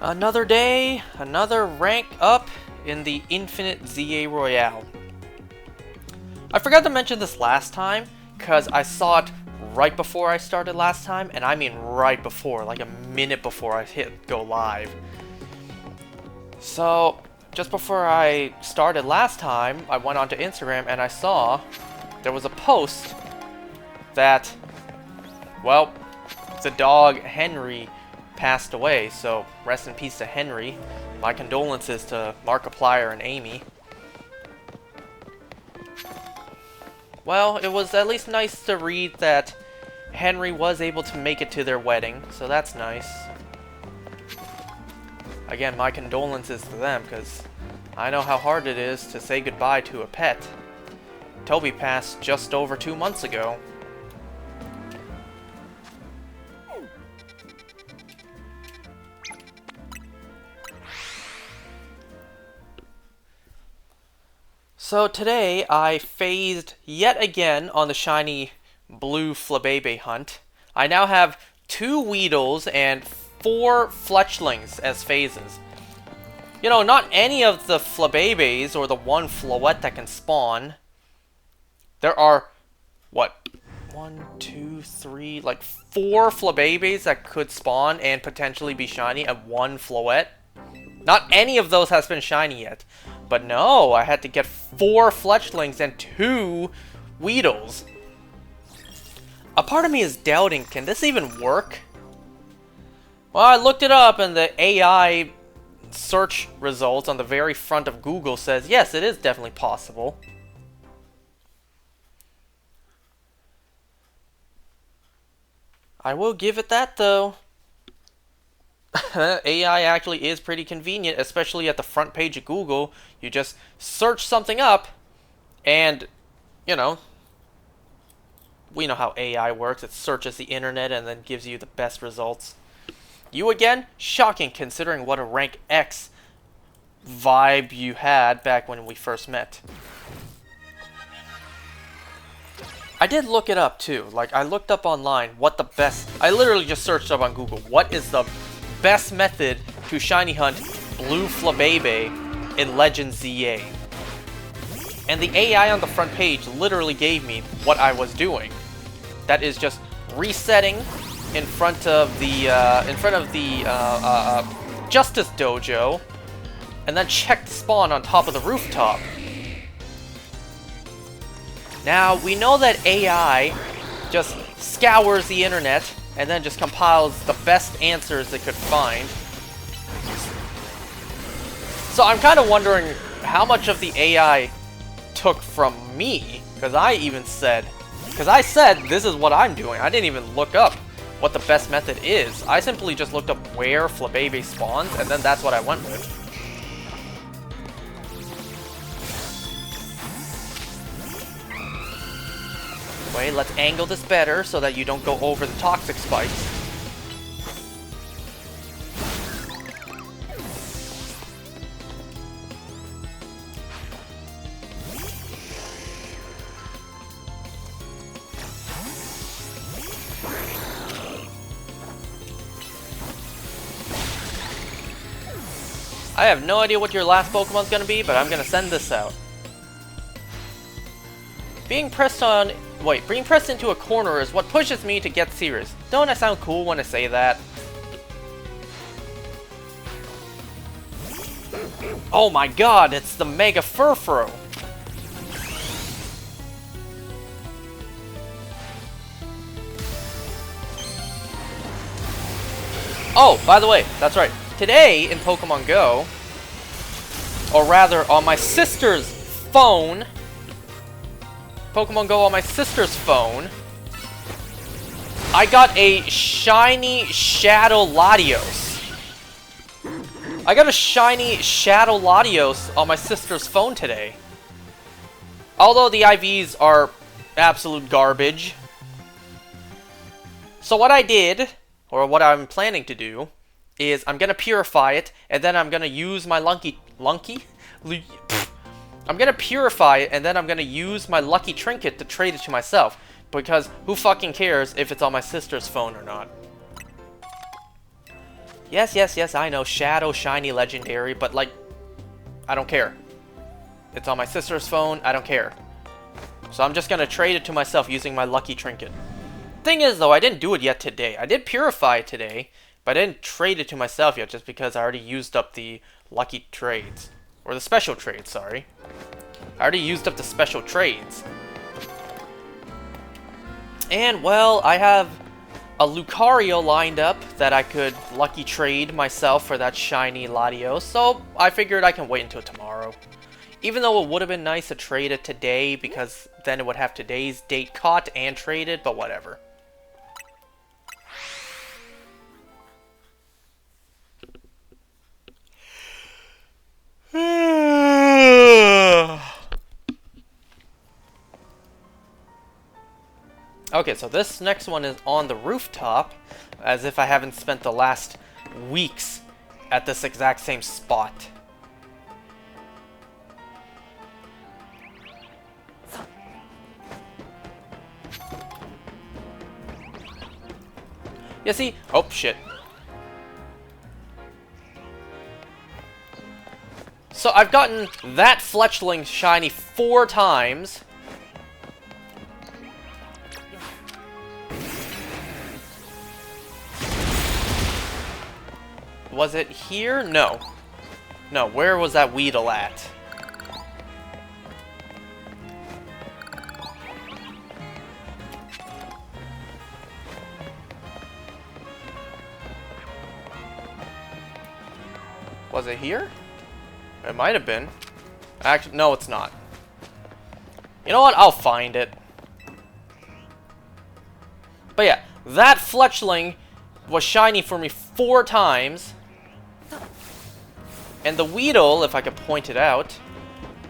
Another day, another rank up in the Infinite ZA Royale. I forgot to mention this last time, because I saw it right before I started last time, and I mean right before, like a minute before I hit go live. So, just before I started last time, I went onto Instagram and I saw there was a post that, well, the dog Henry passed away, so rest in peace to Henry. My condolences to Markiplier and Amy. Well, it was at least nice to read that Henry was able to make it to their wedding, so that's nice. Again, my condolences to them, because I know how hard it is to say goodbye to a pet. Toby passed just over 2 months ago. So today, I phased yet again on the shiny blue Flabébé hunt. I now have 2 Weedles and 4 Fletchlings as phases. You know, not any of the Flabébés or the 1 Floette that can spawn. There are, what, 1, 2, 3, like 4 Flabébés that could spawn and potentially be shiny, and 1 Floette. Not any of those has been shiny yet. But no, I had to get 4 Fletchlings and 2 Weedles. A part of me is doubting, can this even work? Well, I looked it up and the AI search results on the very front of Google says, yes, it is definitely possible. I will give it that, though. AI actually is pretty convenient, especially at the front page of Google. You just search something up, and, you know, we know how AI works. It searches the internet and then gives you the best results. You again? Shocking, considering what a rank X vibe you had back when we first met. I did look it up, too. Like, I looked up online what the best... I literally just searched up on Google, what is the best method to shiny hunt blue Flabébé in Legends ZA. And the AI on the front page literally gave me what I was doing. That is just resetting in front of the Justice Dojo, and then check the spawn on top of the rooftop. Now we know that AI just scours the internet and then just compiles the best answers it could find. So I'm kind of wondering how much of the AI took from me, because I said this is what I'm doing. I didn't even look up what the best method is. I simply just looked up where Flabébé spawns, and then that's what I went with. Wait, let's angle this better so that you don't go over the toxic spikes. I have no idea what your last Pokemon's gonna be, but I'm gonna send this out. Being pressed into a corner is what pushes me to get serious. Don't I sound cool when I say that? Oh my god, it's the Mega Furfuro! Oh, by the way, that's right. Today in Pokemon Go, or rather on my sister's phone, Pokemon Go on my sister's phone, I got a shiny Shadow Latios. I got a shiny Shadow Latios on my sister's phone today. Although the IVs are absolute garbage. So what I did, or what I'm planning to do, is I'm gonna purify it, and then I'm gonna use my I'm gonna purify it, and then I'm gonna use my lucky trinket to trade it to myself. Because who fucking cares if it's on my sister's phone or not? Yes, yes, yes, I know. Shadow, shiny, legendary, but like, I don't care. It's on my sister's phone, I don't care. So I'm just gonna trade it to myself using my lucky trinket. Thing is though, I didn't do it yet today. I did purify it today, but I didn't trade it to myself yet just because I already used up the lucky trades. Or the special trades, sorry. I already used up the special trades. And well, I have a Lucario lined up that I could lucky trade myself for that shiny Latios, so I figured I can wait until tomorrow. Even though it would have been nice to trade it today, because then it would have today's date caught and traded, but whatever. Okay, so this next one is on the rooftop, as if I haven't spent the last weeks at this exact same spot. You see? Oh, shit. So I've gotten that Fletchling shiny 4 times. Was it here? No. No, where was that Weedle at? Was it here? It might have been. Actually, no, it's not. You know what? I'll find it. But yeah, that Fletchling was shiny for me 4 times. And the Weedle, if I could point it out.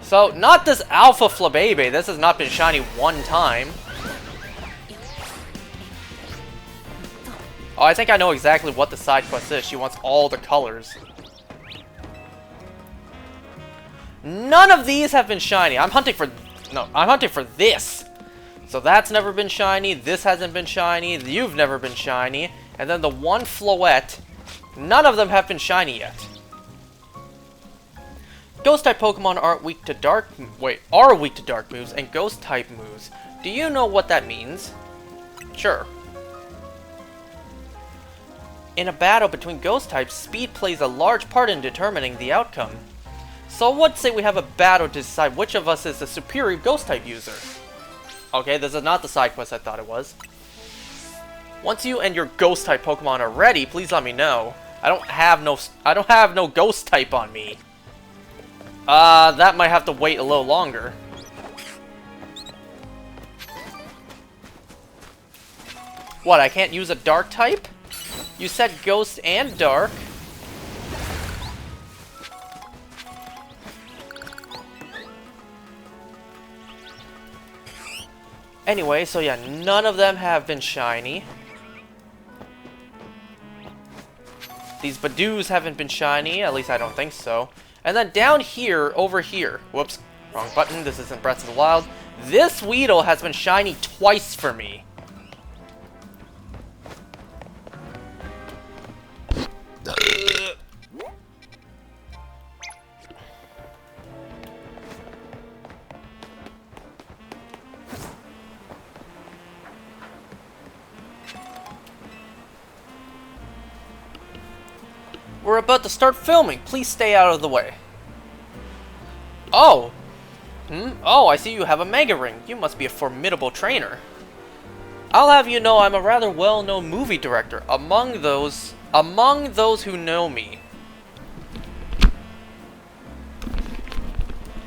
So, not this Alpha Flabebe. This has not been shiny 1 time. Oh, I think I know exactly what the side quest is. She wants all the colors. None of these have been shiny. I'm hunting for... No, I'm hunting for this. So that's never been shiny. This hasn't been shiny. You've never been shiny. And then the one Floette. None of them have been shiny yet. Ghost-type Pokemon are weak to dark... Wait, are weak to dark moves and Ghost-type moves. Do you know what that means? Sure. In a battle between Ghost-types, speed plays a large part in determining the outcome. So let's say we have a battle to decide which of us is the superior Ghost-type user. Okay, this is not the side quest I thought it was. Once you and your Ghost-type Pokemon are ready, please let me know. I don't have no Ghost-type on me. That might have to wait a little longer. What, I can't use a Dark type? You said Ghost and Dark. Anyway, so yeah, none of them have been shiny. These Badoos haven't been shiny, at least I don't think so. And then down here, over here, whoops, wrong button, this isn't Breath of the Wild. This Weedle has been shiny twice for me. We're about to start filming. Please stay out of the way. Oh. Oh, I see you have a Mega Ring. You must be a formidable trainer. I'll have you know I'm a rather well-known movie director among those who know me.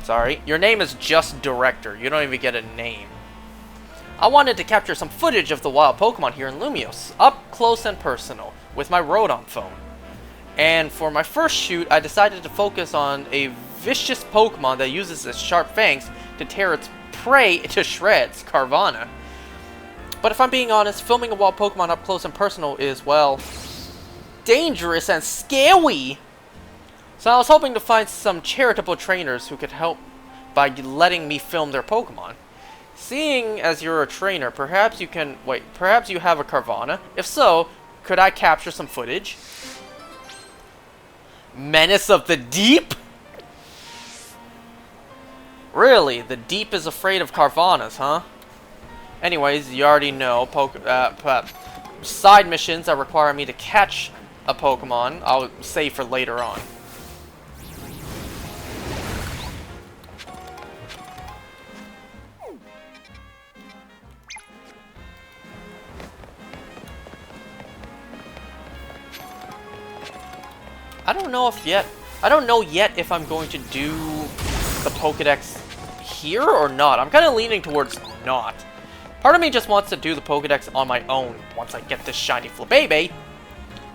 Sorry, your name is just Director. You don't even get a name. I wanted to capture some footage of the wild Pokemon here in Lumios, up close and personal, with my Rodon phone. And for my first shoot, I decided to focus on a vicious Pokemon that uses its sharp fangs to tear its prey to shreds, Carvanha. But if I'm being honest, filming a wild Pokemon up close and personal is, well, dangerous and scary. So I was hoping to find some charitable trainers who could help by letting me film their Pokemon. Seeing as you're a trainer, perhaps you can... Wait, perhaps you have a Carvanha? If so, could I capture some footage? Menace of the Deep? Really? The Deep is afraid of Carvanhas, huh? Anyways, you already know, side missions that require me to catch a Pokemon, I'll save for later on. I don't know yet if I'm going to do the Pokédex here or not. I'm kind of leaning towards not. Part of me just wants to do the Pokédex on my own once I get this shiny Flabébé,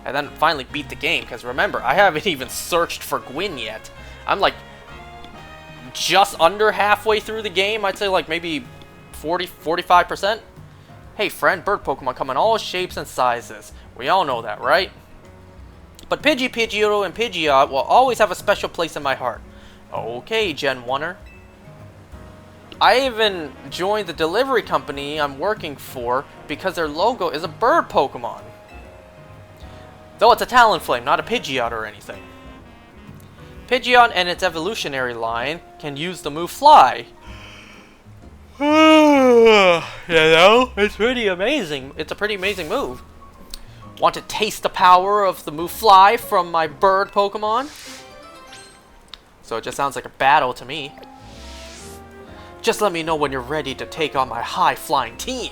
and then finally beat the game, because remember, I haven't even searched for Gwyn yet. I'm like just under halfway through the game. I'd say like maybe 45%. Hey friend, bird Pokemon come in all shapes and sizes. We all know that, right? But Pidgey, Pidgeotto, and Pidgeot will always have a special place in my heart. Okay, Gen 1er. I even joined the delivery company I'm working for because their logo is a bird Pokemon. Though it's a Talonflame, not a Pidgeot or anything. Pidgeot and its evolutionary line can use the move Fly. You know, it's pretty amazing. It's a pretty amazing move. Want to taste the power of the move Fly from my bird Pokemon? So it just sounds like a battle to me. Just let me know when you're ready to take on my high-flying team.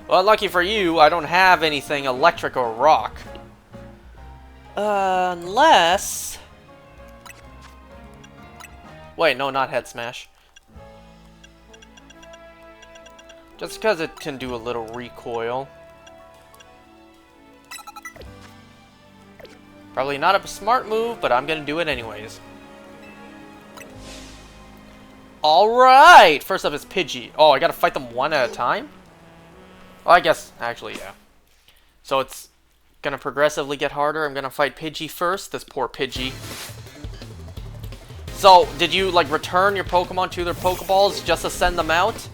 Well, lucky for you, I don't have anything electric or rock. Unless... Wait, no, not Head Smash. Just because it can do a little recoil. Probably not a smart move, but I'm gonna do it anyways. Alright! First up is Pidgey. Oh, I gotta fight them one at a time? Well, I guess, actually, yeah. So it's gonna progressively get harder. I'm gonna fight Pidgey first. This poor Pidgey. So, did you, like, return your Pokemon to their Pokeballs just to send them out?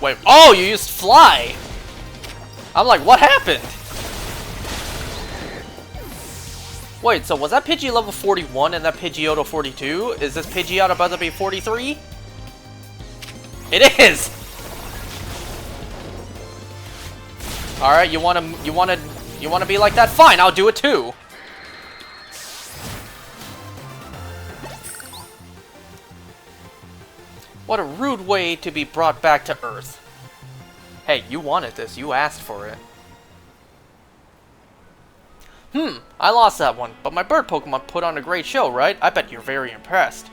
Wait, oh, you used Fly! I'm like, what happened? Wait, so was that Pidgey level 41 and that Pidgeotto 42? Is this Pidgeot about to be 43? It is! Alright, you wanna be like that? Fine, I'll do it too! What a rude way to be brought back to Earth. Hey, you wanted this. You asked for it. I lost that one, but my bird Pokemon put on a great show, right? I bet you're very impressed.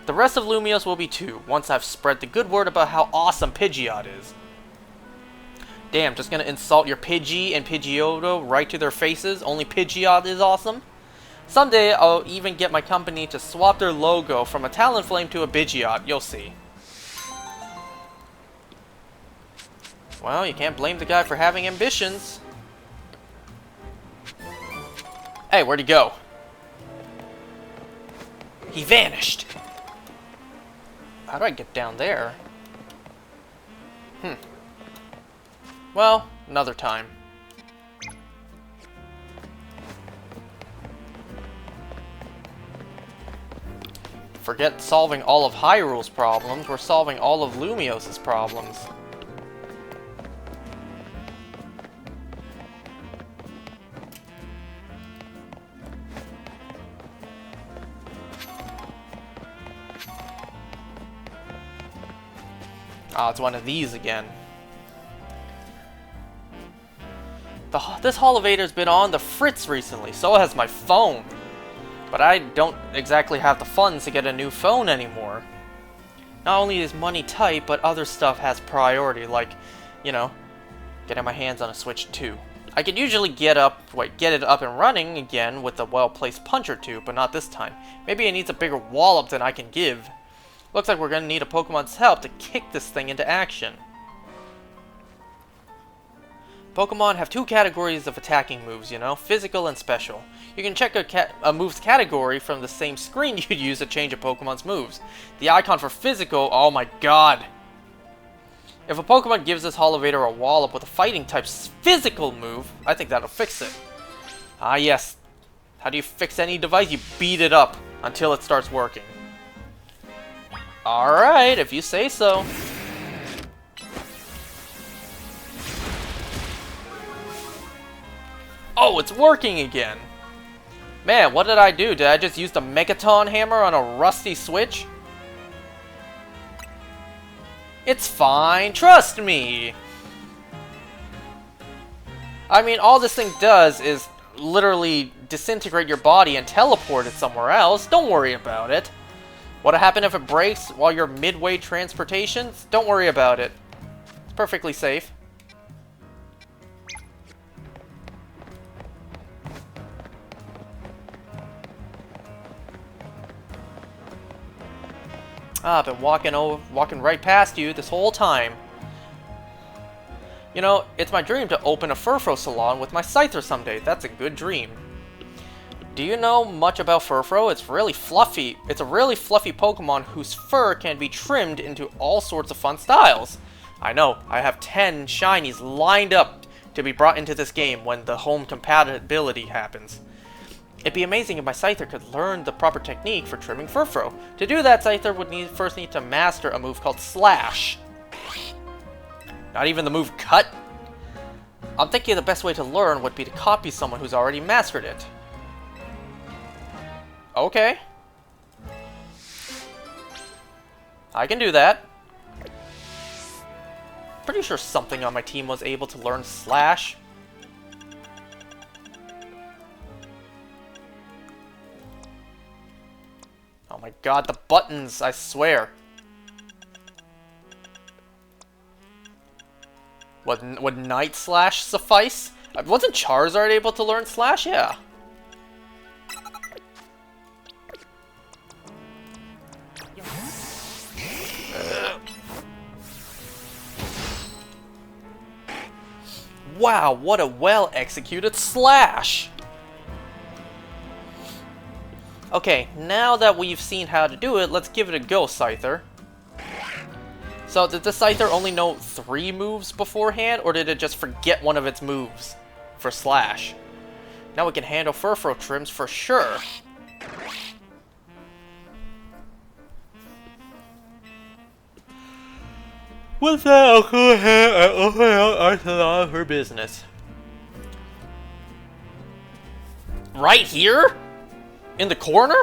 The rest of Lumios will be too, once I've spread the good word about how awesome Pidgeot is. Damn, just gonna insult your Pidgey and Pidgeotto right to their faces? Only Pidgeot is awesome? Someday, I'll even get my company to swap their logo from a Talonflame to a Pidgeot. You'll see. Well, you can't blame the guy for having ambitions. Hey, where'd he go? He vanished. How do I get down there? Well, another time. Forget solving all of Hyrule's problems, we're solving all of Lumios's problems. Ah, it's one of these again. This Holovator's been on the fritz recently, so has my phone. But I don't exactly have the funds to get a new phone anymore. Not only is money tight, but other stuff has priority, like, you know, getting my hands on a Switch 2. I could usually get it up and running again with a well-placed punch or two, but not this time. Maybe it needs a bigger wallop than I can give. Looks like we're gonna need a Pokemon's help to kick this thing into action. Pokemon have two categories of attacking moves, you know, physical and special. You can check a move's category from the same screen you'd use to change a Pokemon's moves. The icon for physical, oh my god. If a Pokemon gives this Holovator a Wallop with a fighting type's physical move, I think that'll fix it. Ah yes, how do you fix any device? You beat it up until it starts working. Alright, if you say so. Oh, it's working again! Man, what did I do? Did I just use the Megaton hammer on a rusty switch? It's fine, trust me! I mean, all this thing does is literally disintegrate your body and teleport it somewhere else. Don't worry about it. What'll happen if it breaks while you're midway transportation? Don't worry about it. It's perfectly safe. Ah, I've been walking right past you this whole time. You know, it's my dream to open a Furfrou salon with my Scyther someday. That's a good dream. Do you know much about Furfrou? It's really fluffy. It's a really fluffy Pokemon whose fur can be trimmed into all sorts of fun styles. I know, I have 10 shinies lined up to be brought into this game when the home compatibility happens. It'd be amazing if my Scyther could learn the proper technique for trimming Furfrou. To do that, Scyther would first need to master a move called Slash. Not even the move Cut? I'm thinking the best way to learn would be to copy someone who's already mastered it. Okay. I can do that. Pretty sure something on my team was able to learn Slash. Oh my god, the buttons, I swear. Would Night Slash suffice? Wasn't Charizard able to learn Slash? Yeah. Wow, what a well-executed Slash! Okay, now that we've seen how to do it, let's give it a go, Scyther. So, did the Scyther only know 3 moves beforehand, or did it just forget one of its moves for Slash? Now we can handle Furfrou trims for sure. With that, I'll go ahead and open up our salon for business. Right here? In the corner?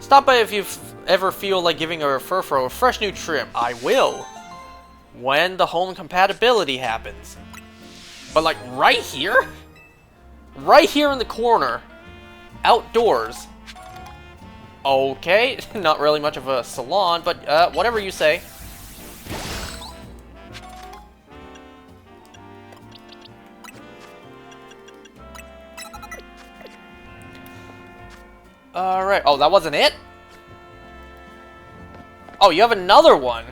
Stop by if you ever feel like giving a Furfrou a fresh new trim. I will. When the home compatibility happens. But like right here? Right here in the corner. Outdoors. Okay, not really much of a salon, but whatever you say. Alright. Oh, that wasn't it? Oh, you have another one.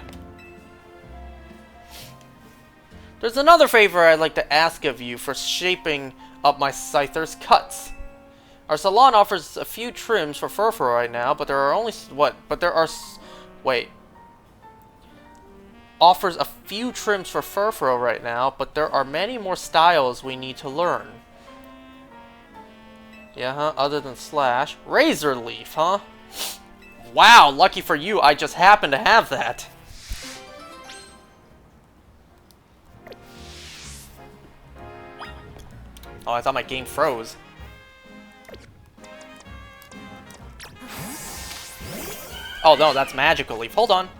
There's another favor I'd like to ask of you for shaping up my Scyther's cuts. Our salon offers a few trims for Furfrou right now, but there are only... What? But there are... Wait. Offers a few trims for Furfrou right now, but there are many more styles we need to learn. Yeah, huh? Other than Slash. Razor Leaf, huh? Wow, lucky for you, I just happen to have that. Oh, I thought my game froze. Oh, no, that's Magical Leaf. Hold on.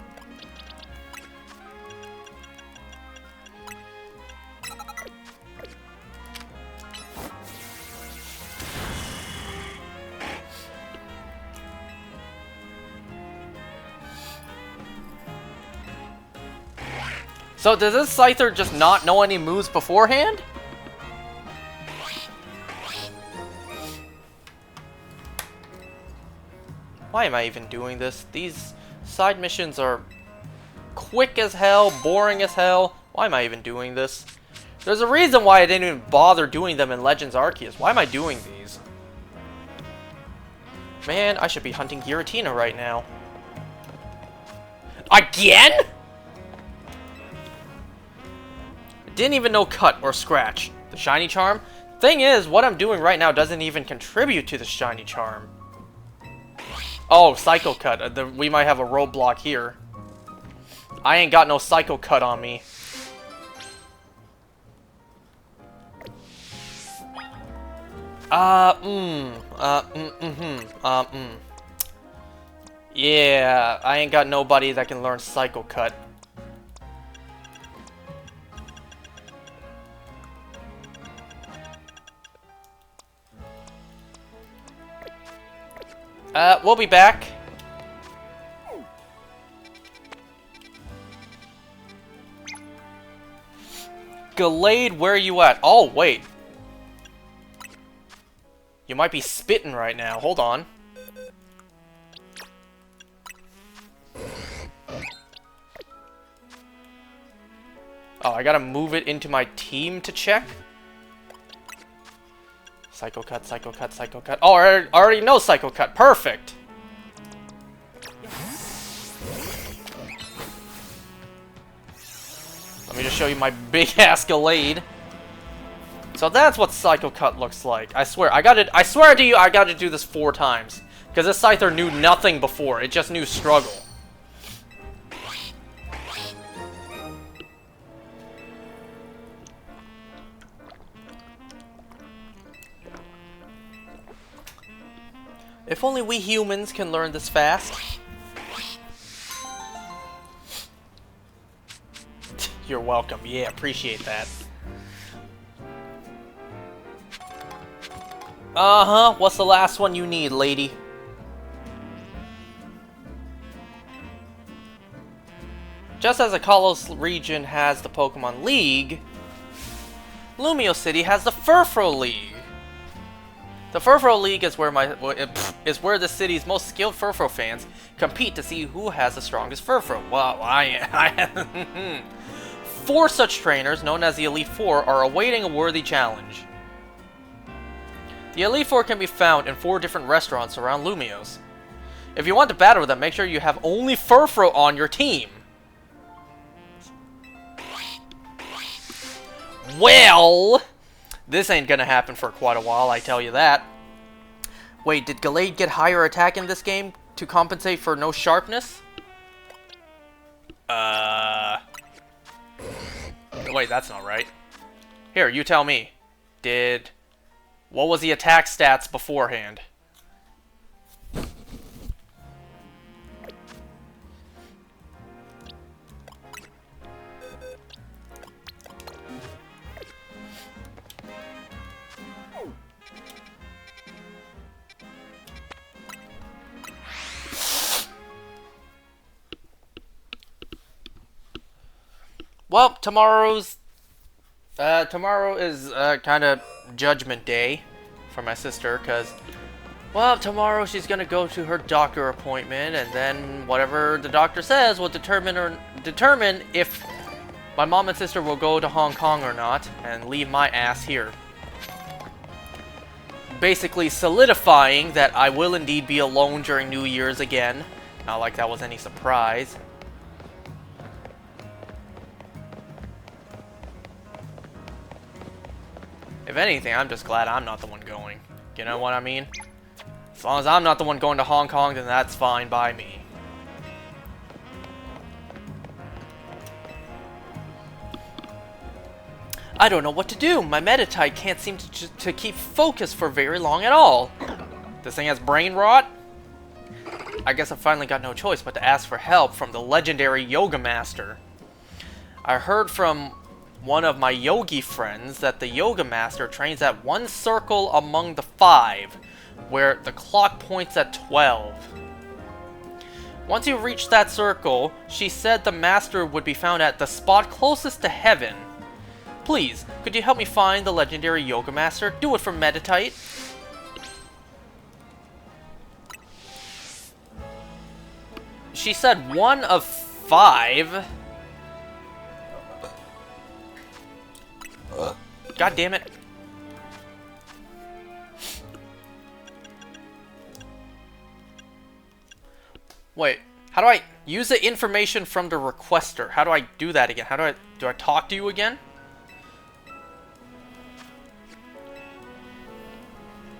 So, does this Scyther just not know any moves beforehand? Why am I even doing this? These side missions are quick as hell, boring as hell. Why am I even doing this? There's a reason why I didn't even bother doing them in Legends Arceus. Why am I doing these? Man, I should be hunting Giratina right now. Again? Didn't even know cut or scratch. The shiny charm? Thing is, what I'm doing right now doesn't even contribute to the shiny charm. Oh, Psycho Cut. We might have a roadblock here. I ain't got no Psycho Cut on me. Yeah, I ain't got nobody that can learn Psycho Cut. We'll be back. Gallade, where are you at? Oh, wait. You might be spitting right now. Hold on. Oh, I gotta move it into my team to check? Psycho Cut, Psycho Cut, Psycho Cut. Oh, I already know Psycho Cut. Perfect! Let me just show you my big-ass Gallade. So that's what Psycho Cut looks like. I swear, I swear to you, I gotta do this 4 times. Because this Scyther knew nothing before. It just knew struggle. If only we humans can learn this fast. You're welcome. Yeah, appreciate that. Uh-huh. What's the last one you need, lady? Just as the Kalos region has the Pokemon League, Lumio City has the Furfrou League. The Furfrou League is where the city's most skilled Furfrou fans compete to see who has the strongest Furfrou. Well, I 4 such trainers, known as the Elite Four, are awaiting a worthy challenge. The Elite Four can be found in 4 different restaurants around Lumios. If you want to battle with them, make sure you have only Furfrou on your team. Well, this ain't gonna happen for quite a while, I tell you that. Wait, did Gallade get higher attack in this game to compensate for no sharpness? Wait, that's not right. Here, you tell me. What was the attack stats beforehand? Well, tomorrow is kind of Judgment Day for my sister, because, well, tomorrow she's gonna go to her doctor appointment, and then whatever the doctor says will determine if my mom and sister will go to Hong Kong or not, and leave my ass here. Basically solidifying that I will indeed be alone during New Year's again. Not like that was any surprise. If anything, I'm just glad I'm not the one going. You know what I mean? As long as I'm not the one going to Hong Kong, then that's fine by me. I don't know what to do. My Meditite can't seem to keep focus for very long at all. This thing has brain rot? I guess I finally got no choice but to ask for help from the legendary Yoga Master. I heard from one of my yogi friends that the Yoga Master trains at one circle among the 5, where the clock points at 12. Once you reach that circle, she said the Master would be found at the spot closest to heaven. Please, could you help me find the legendary Yoga Master? Do it for Meditite. She said 1 of 5. God damn it. Wait, how do I use the information from the requester? How do I do that again? How do I talk to you again?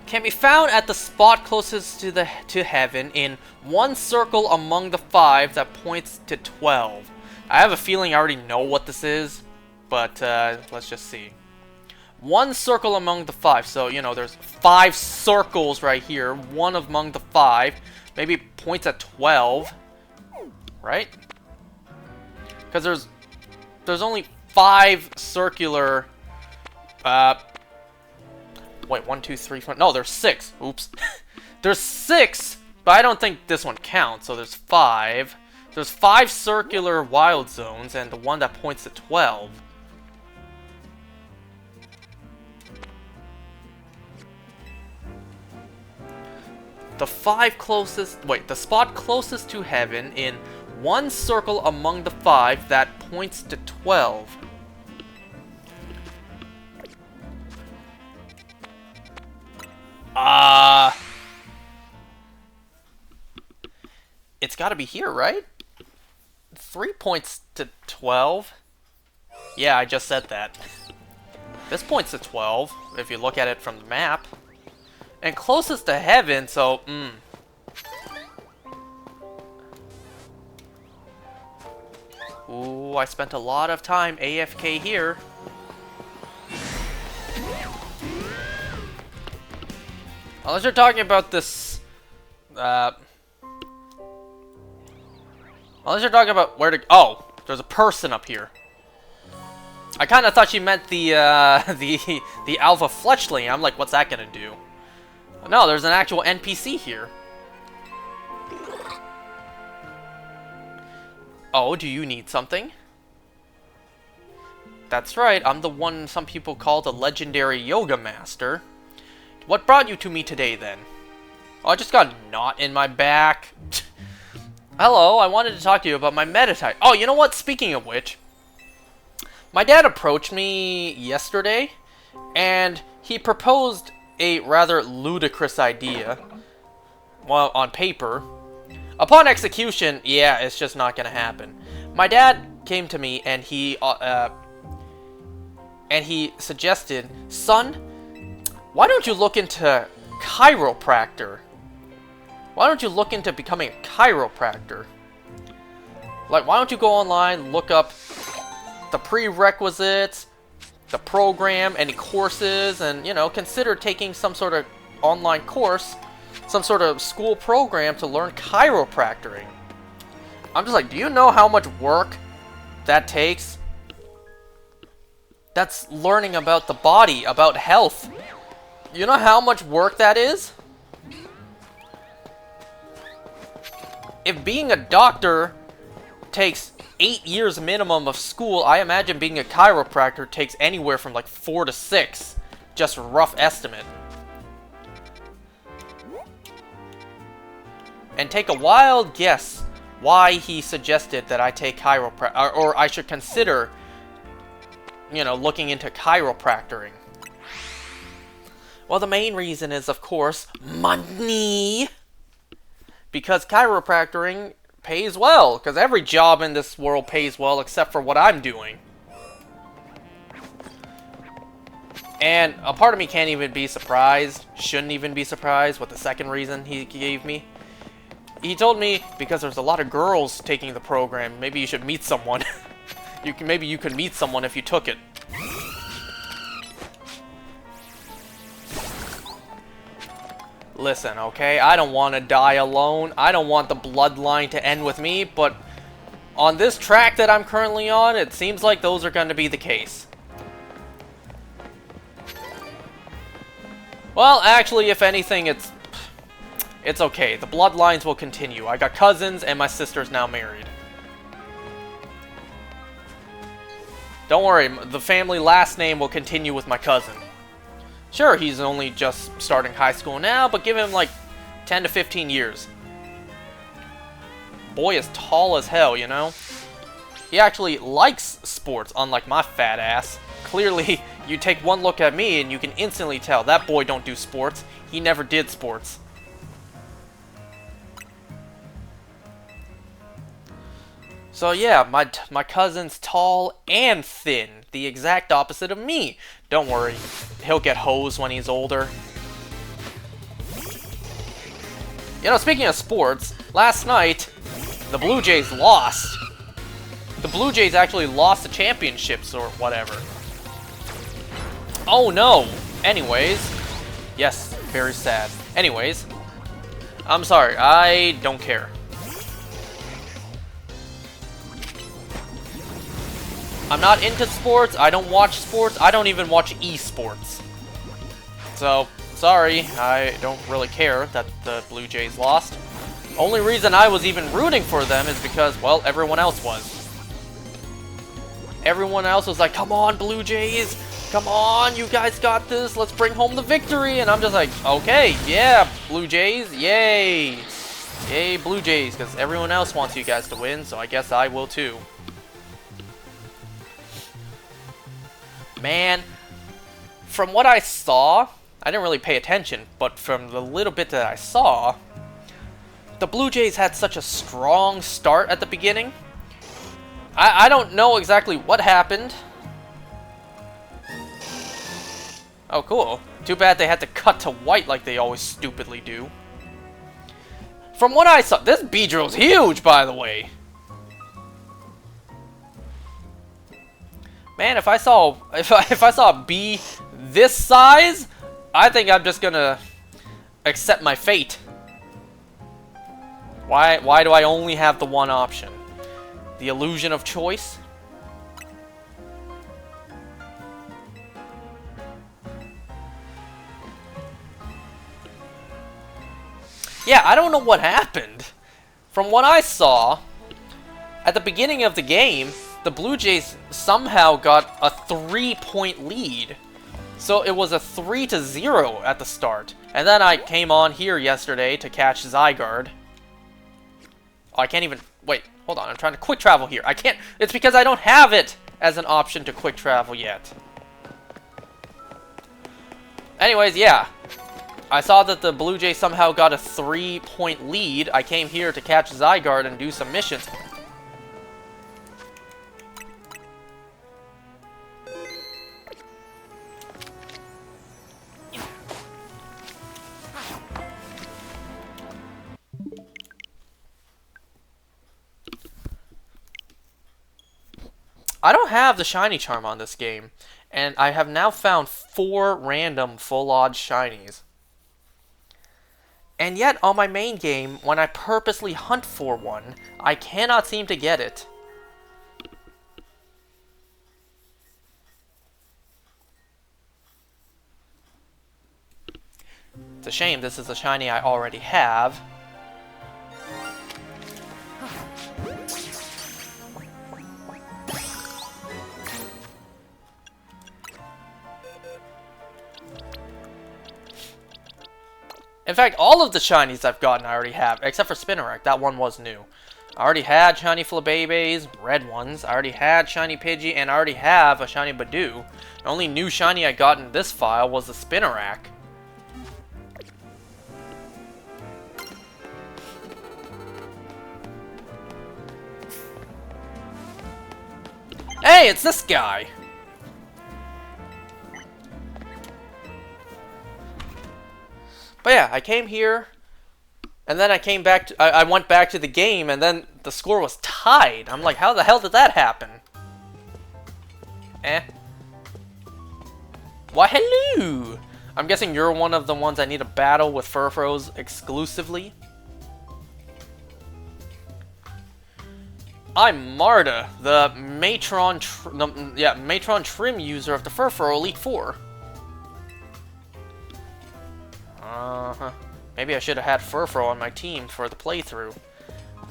Can be found at the spot closest to heaven in one circle among the 5 that points to 12. I have a feeling I already know what this is, but let's just see. One circle among the 5, so you know there's 5 circles right here. One among the 5. Maybe it points at 12, right? Because there's only 5 circular. Wait, 1, 2, 3, 4. No, there's 6. Oops, there's 6, but I don't think this one counts. So there's 5. There's 5 circular wild zones, and the one that points to 12. The 5 closest, wait, the spot closest to heaven in one circle among the 5 that points to 12. It's gotta be here, right? 3 points to 12. Yeah, I just said that. This points to 12, if you look at it from the map. And closest to heaven, so, Ooh, I spent a lot of time AFK here. Unless you're talking about this, unless you're talking about where to, oh, there's a person up here. I kind of thought she meant the alpha fletchling. I'm like, what's that gonna do? No, there's an actual NPC here. Oh, do you need something? That's right, I'm the one some people call the legendary yoga master. What brought you to me today, then? Oh, I just got a knot in my back. Hello, I wanted to talk to you about my meditite. Oh, you know what? Speaking of which, my dad approached me yesterday, and he proposed a rather ludicrous idea. Well, on paper. Upon execution, yeah, it's just not gonna happen. My dad came to me and he suggested, son, why don't you look into chiropractor? Why don't you look into becoming a chiropractor? Like, why don't you go online, look up the prerequisites, the program, any courses, and, you know, consider taking some sort of online course, some sort of school program to learn chiropractoring. I'm just like, do you know how much work that takes? That's learning about the body, about health. You know how much work that is? If being a doctor takes 8 years minimum of school, I imagine being a chiropractor takes anywhere from like 4 to 6. Just a rough estimate. And take a wild guess why he suggested that I take chiropractic, or I should consider, you know, looking into chiropractoring. Well, the main reason is, of course, money. Because chiropractoring pays well. Because every job in this world pays well except for what I'm doing. And a part of me can't even be surprised, shouldn't even be surprised with the second reason he gave me. He told me, because there's a lot of girls taking the program, maybe you should meet someone. Maybe you could meet someone if you took it. Listen, okay, I don't want to die alone. I don't want the bloodline to end with me, but on this track that I'm currently on, it seems like those are going to be the case. Well, actually, if anything, it's okay. The bloodlines will continue. I got cousins, and my sister's now married. Don't worry, the family last name will continue with my cousin. Sure, he's only just starting high school now, but give him like 10 to 15 years. Boy is tall as hell, you know? He actually likes sports, unlike my fat ass. Clearly, You take one look at me and you can instantly tell that boy don't do sports. He never did sports. So yeah, my cousin's tall and thin, the exact opposite of me. Don't worry, he'll get hosed when he's older. You know, speaking of sports, last night, the Blue Jays lost. The Blue Jays actually lost the championships or whatever. Oh no! Anyways, yes, very sad. Anyways, I'm sorry, I don't care. I'm not into sports, I don't watch sports, I don't even watch esports. So, sorry, I don't really care that the Blue Jays lost. Only reason I was even rooting for them is because, well, everyone else was. Everyone else was like, come on, Blue Jays, come on, you guys got this, let's bring home the victory. And I'm just like, okay, yeah, Blue Jays, yay. Yay, Blue Jays, because everyone else wants you guys to win, so I guess I will too. Man, from what I saw, I didn't really pay attention, but from the little bit that I saw, the Blue Jays had such a strong start at the beginning. I don't know exactly what happened. Oh, cool. Too bad they had to cut to white like they always stupidly do. From what I saw, this Beedrill's huge, by the way. Man, if I saw a bee this size, I think I'm just gonna accept my fate. Why do I only have the one option? The illusion of choice? Yeah, I don't know what happened. From what I saw, at the beginning of the game, the Blue Jays somehow got a 3-point lead. So it was a 3-0 at the start. And then I came on here yesterday to catch Zygarde. Oh, I can't even... Wait, hold on. I'm trying to quick travel here. I can't... It's because I don't have it as an option to quick travel yet. Anyways, yeah. I saw that the Blue Jays somehow got a 3-point lead. I came here to catch Zygarde and do some missions. I don't have the shiny charm on this game, and I have now found 4 random full odds shinies. And yet, on my main game, when I purposely hunt for one, I cannot seem to get it. It's a shame, this is a shiny I already have. In fact, all of the shinies I've gotten I already have, except for Spinarak. That one was new. I already had shiny Flabébés, red ones. I already had shiny Pidgey, and I already have a shiny Badoo. The only new shiny I got in this file was the Spinarak. Hey, it's this guy! But yeah, I came here, and then I came back to, I went back to the game, and then the score was tied. I'm like, how the hell did that happen? Eh. Why, hello! I'm guessing you're one of the ones I need to battle with Furfros exclusively. I'm Marta, the Matron Trim user of the Furfro Elite Four. Maybe I should have had Furfro on my team for the playthrough.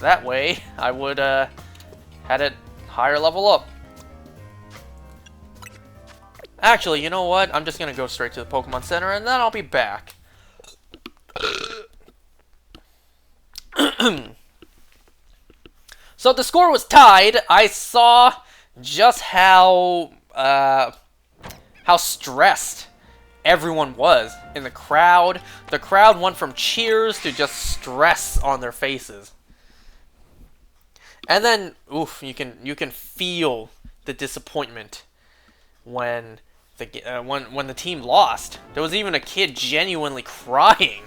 That way, I would, had it higher level up. Actually, you know what? I'm just gonna go straight to the Pokemon Center, and then I'll be back. So the score was tied. I saw just how how stressed everyone was in the crowd. The crowd went from cheers to just stress on their faces. And then, oof, you can feel the disappointment when the team lost. There was even a kid genuinely crying.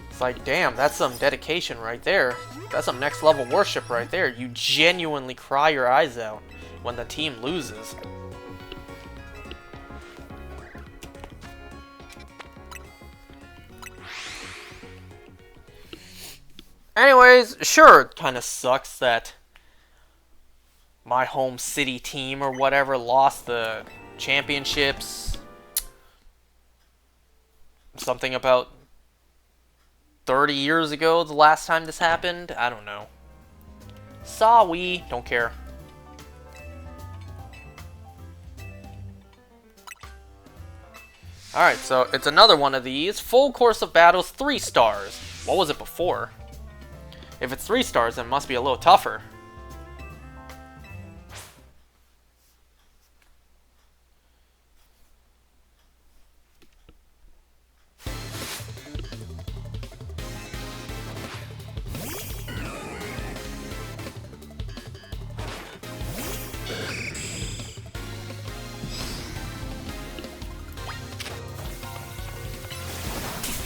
It's like, damn, that's some dedication right there. That's some next level worship right there. You genuinely cry your eyes out when the team loses. Anyways, sure, it kind of sucks that my home city team or whatever lost the championships. Something about 30 years ago, the last time this happened. I don't know. Sorry, don't care. Alright, so it's another one of these. Full course of battles, 3 stars. What was it before? If it's 3 stars, then it must be a little tougher.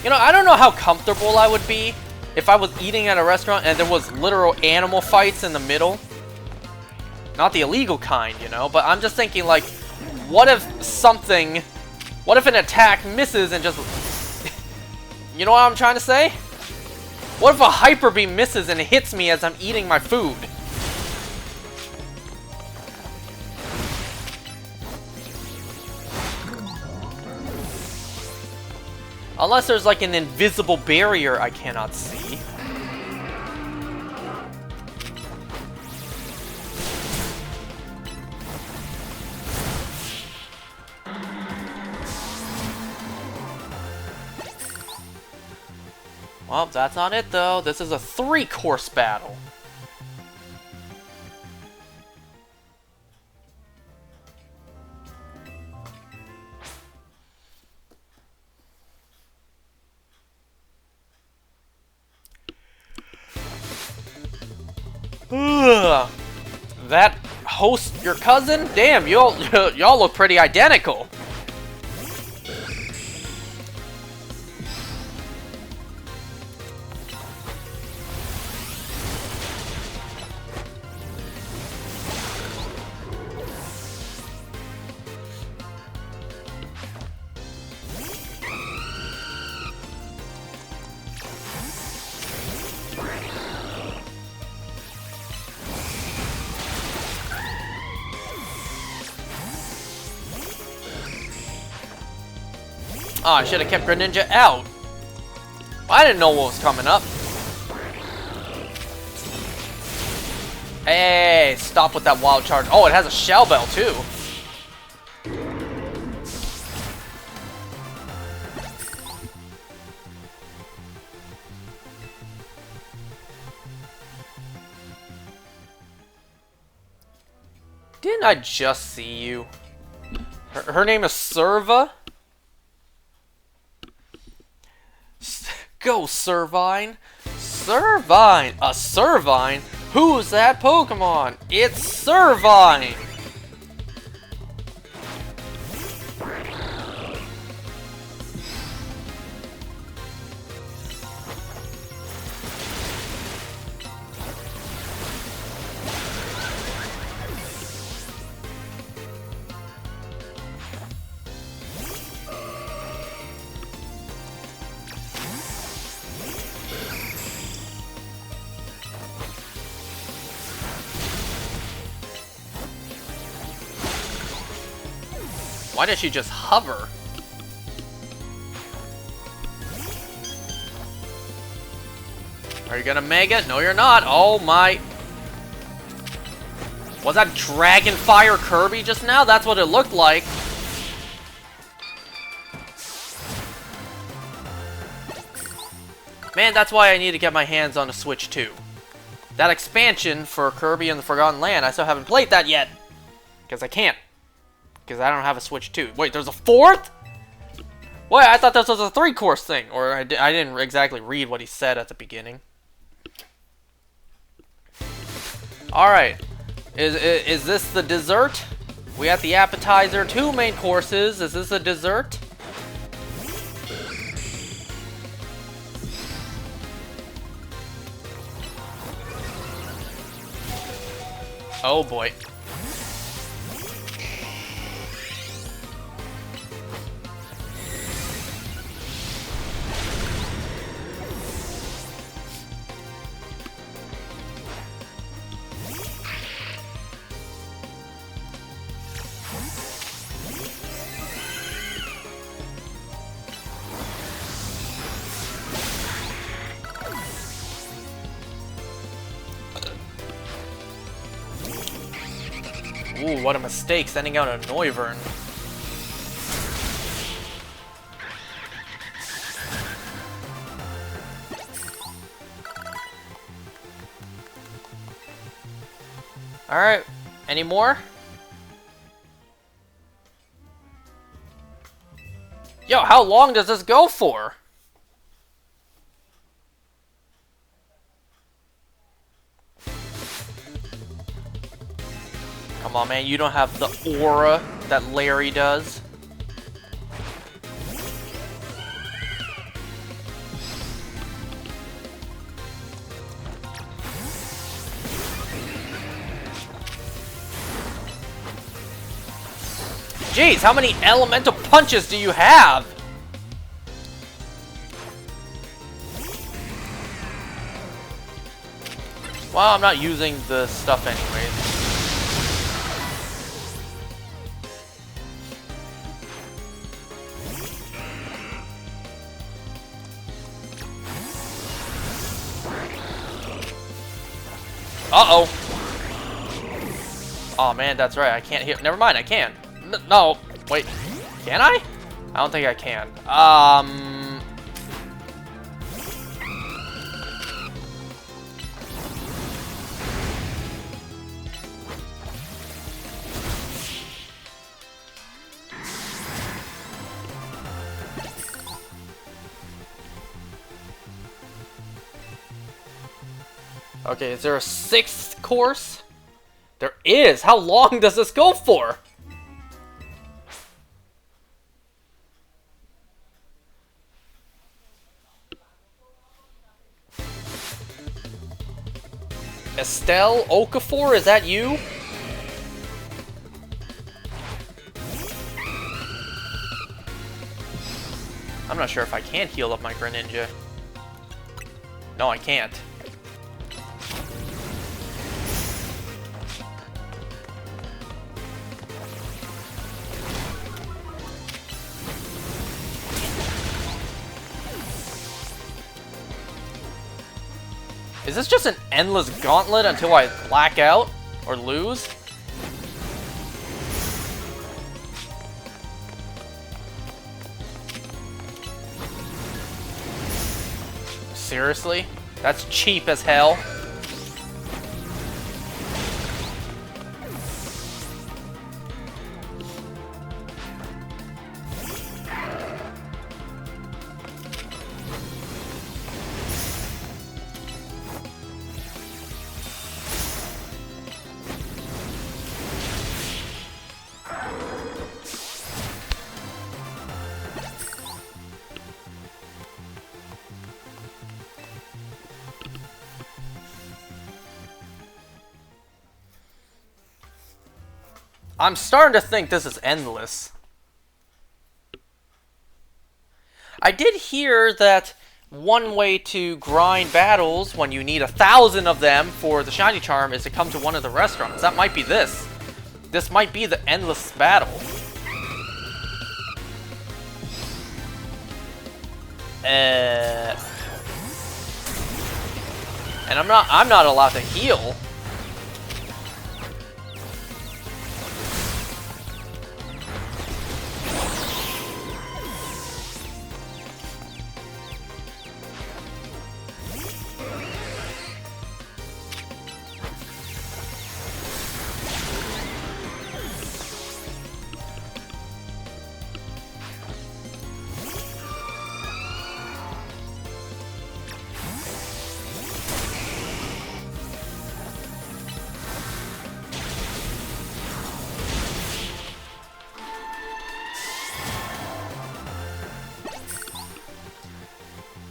You know, I don't know how comfortable I would be if I was eating at a restaurant and there was literal animal fights in the middle. Not the illegal kind, you know, but I'm just thinking, like, what if an attack misses and just... You know what I'm trying to say? What if a Hyper Beam misses and it hits me as I'm eating my food? Unless there's like an invisible barrier I cannot see. Well, that's not it though. This is a 3-course battle. Ugh. That host your cousin? Damn, y'all look pretty identical. Oh, I should have kept Greninja out. I didn't know what was coming up. Hey, stop with that wild charge. Oh, it has a Shell Bell too. Didn't I just see you? Her name is Serva? Go, Servine! Servine! A Servine? Who's that Pokemon? It's Servine! Why did she just hover? Are you gonna Mega? No, you're not. Oh my. Was that Dragon Fire Kirby just now? That's what it looked like. Man, that's why I need to get my hands on a Switch 2. That expansion for Kirby and the Forgotten Land, I still haven't played that yet. Because I can't. because I don't have a Switch 2. Wait, there's a 4th? Wait, I thought this was a 3-course thing. Or I didn't exactly read what he said at the beginning. Alright. Is this the dessert? We have the appetizer, 2 main courses. Is this a dessert? Oh boy. Ooh, what a mistake, sending out a Noivern. Alright, any more? Yo, how long does this go for? Come on, man, you don't have the aura that Larry does. Jeez, how many elemental punches do you have? Well, I'm not using the stuff anyways. Uh-oh. Oh, man, that's right. I can't heal. Never mind, I can. No. Wait. Can I? I don't think I can. Okay, is there a 6th course? There is! How long does this go for? Estelle Okafor, is that you? I'm not sure if I can heal up my Greninja. No, I can't. Is this just an endless gauntlet until I black out or lose? Seriously? That's cheap as hell. I'm starting to think this is endless. I did hear that one way to grind battles when you need 1,000 of them for the shiny charm is to come to one of the restaurants. That might be this. This might be the endless battle. And I'm not allowed to heal.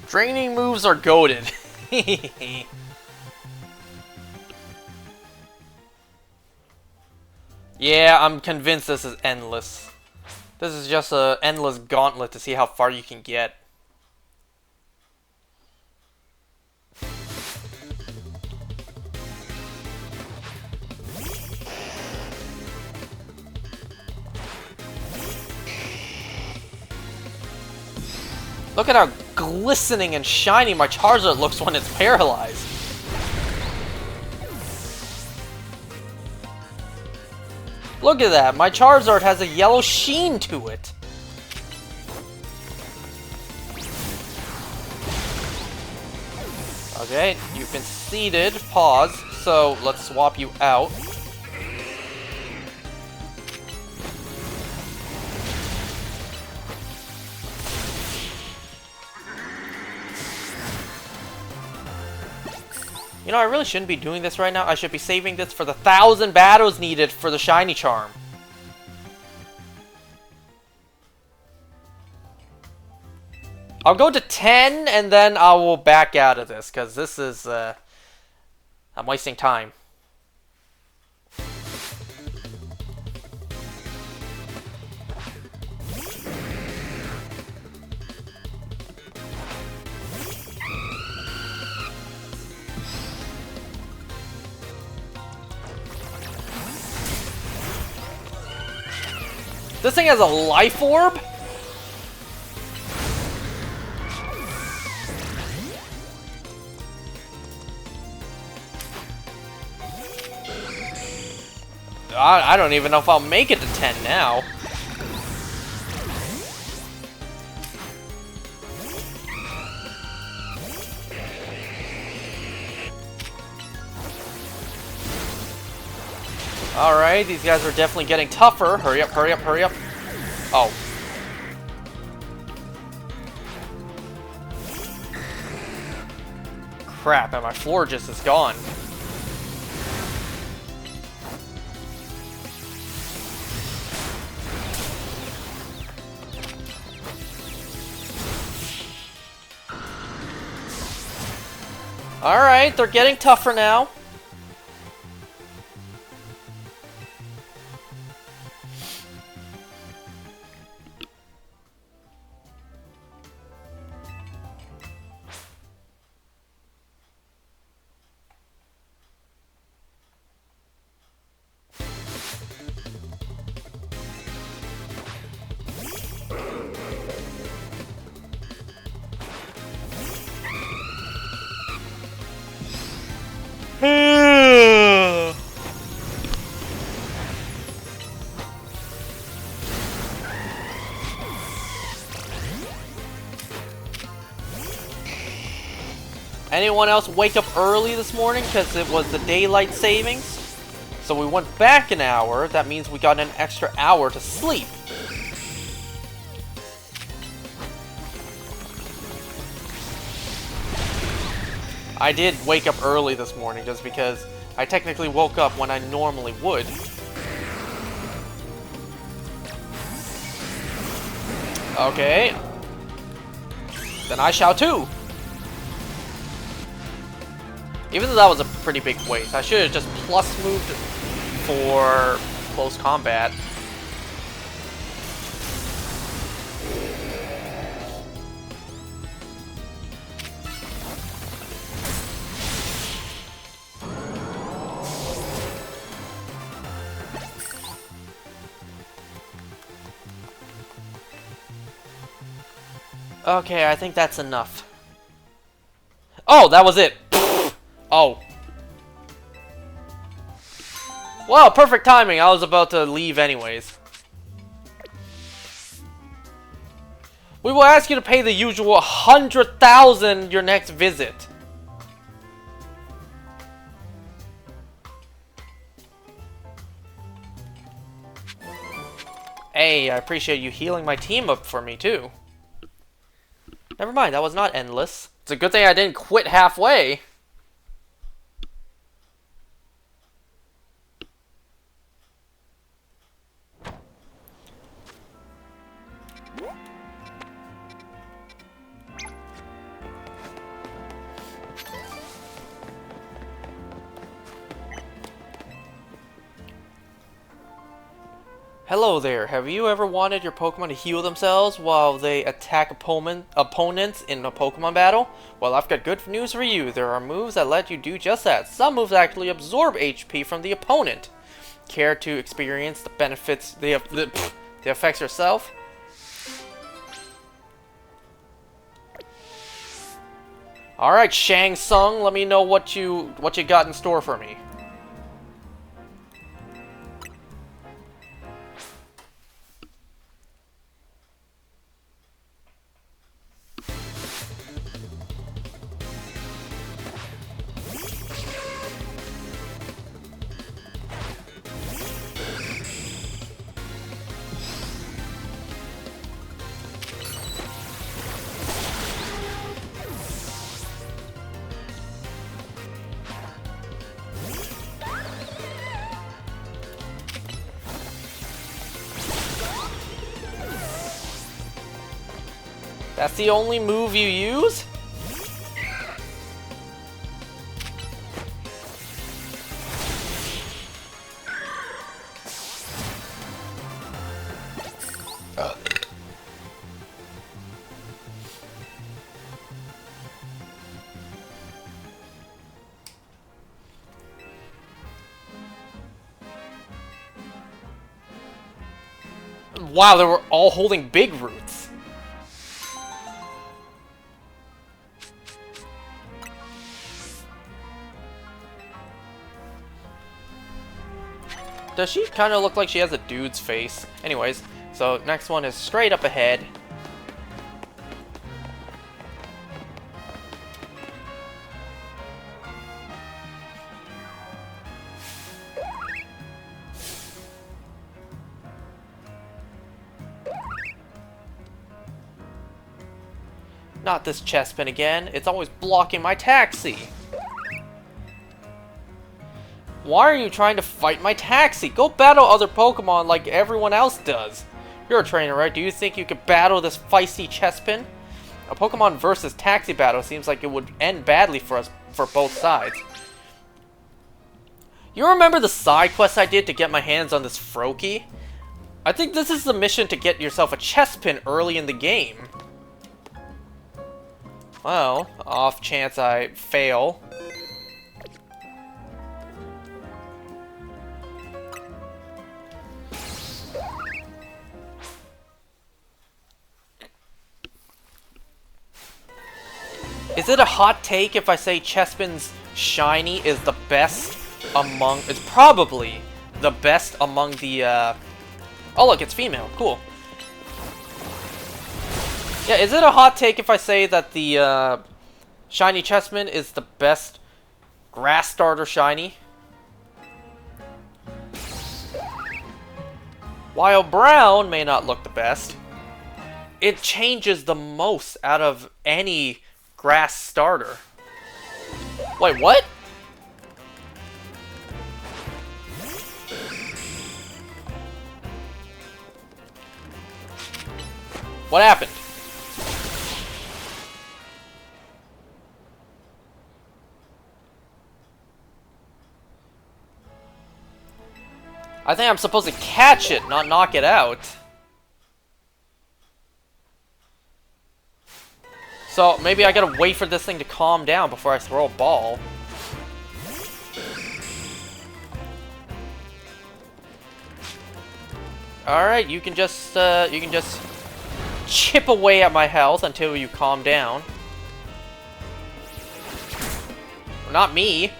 Draining moves are goated. Yeah, I'm convinced this is endless. This is just an endless gauntlet to see how far you can get. Look at how glistening and shiny my Charizard looks when it's paralyzed. Look at that, my Charizard has a yellow sheen to it. Okay, you've been seated, pause, so let's swap you out. You know, I really shouldn't be doing this right now. I should be saving this for the 1,000 battles needed for the shiny charm. I'll go to 10 and then I will back out of this because this is, I'm wasting time. This thing has a life orb? I don't even know if I'll make it to 10 now. Alright, these guys are definitely getting tougher. Hurry up, hurry up, hurry up. Oh. Crap, and my floor just is gone. Alright, they're getting tougher now. Anyone else wake up early this morning because it was the daylight savings? So we went back an hour. That means we got an extra hour to sleep. I did wake up early this morning just because I technically woke up when I normally would. Okay. Then I shall too. Even though that was a pretty big waste, I should have just plus moved for close combat. Okay, I think that's enough. Oh, that was it. Oh. Wow, perfect timing. I was about to leave anyways. We will ask you to pay the usual 100,000 your next visit. Hey, I appreciate you healing my team up for me too. Never mind, that was not endless. It's a good thing I didn't quit halfway. Hello there, have you ever wanted your Pokemon to heal themselves while they attack opponents in a Pokemon battle? Well, I've got good news for you. There are moves that let you do just that. Some moves actually absorb HP from the opponent. Care to experience the benefits, the effects yourself? Alright, Shang Tsung, let me know what you got in store for me. That's the only move you use? Wow, they were all holding big roots. Does she kind of look like she has a dude's face? Anyways, so next one is straight up ahead. Not this Chespin again. It's always blocking my taxi. Why are you trying to fight my taxi? Go battle other Pokemon like everyone else does. You're a trainer, right? Do you think you could battle this feisty Chespin? A Pokemon versus taxi battle seems like it would end badly for us, for both sides. You remember the side quest I did to get my hands on this Froakie? I think this is the mission to get yourself a Chespin early in the game. Well, off chance I fail. Is it a hot take if I say Chespin's shiny is the best among... It's probably the best among the, Oh, look, it's female. Cool. Yeah, is it a hot take if I say that the, shiny Chespin is the best grass starter shiny? While brown may not look the best, it changes the most out of any grass starter. Wait, what? What happened? I think I'm supposed to catch it, not knock it out. So, maybe I gotta wait for this thing to calm down before I throw a ball. Alright, you can just chip away at my health until you calm down. Not me.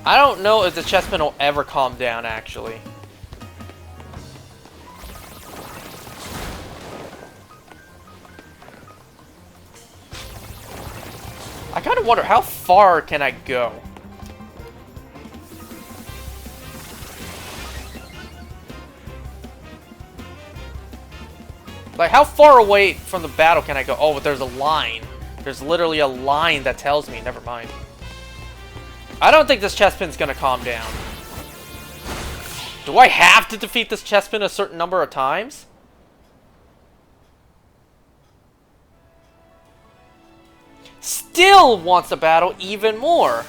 I don't know if the Chespin will ever calm down, actually. I kind of wonder, how far can I go? Like, how far away from the battle can I go? Oh, but there's a line. There's literally a line that tells me. Never mind. I don't think this Chespin's gonna calm down. Do I have to defeat this Chespin a certain number of times? Still wants to battle even more.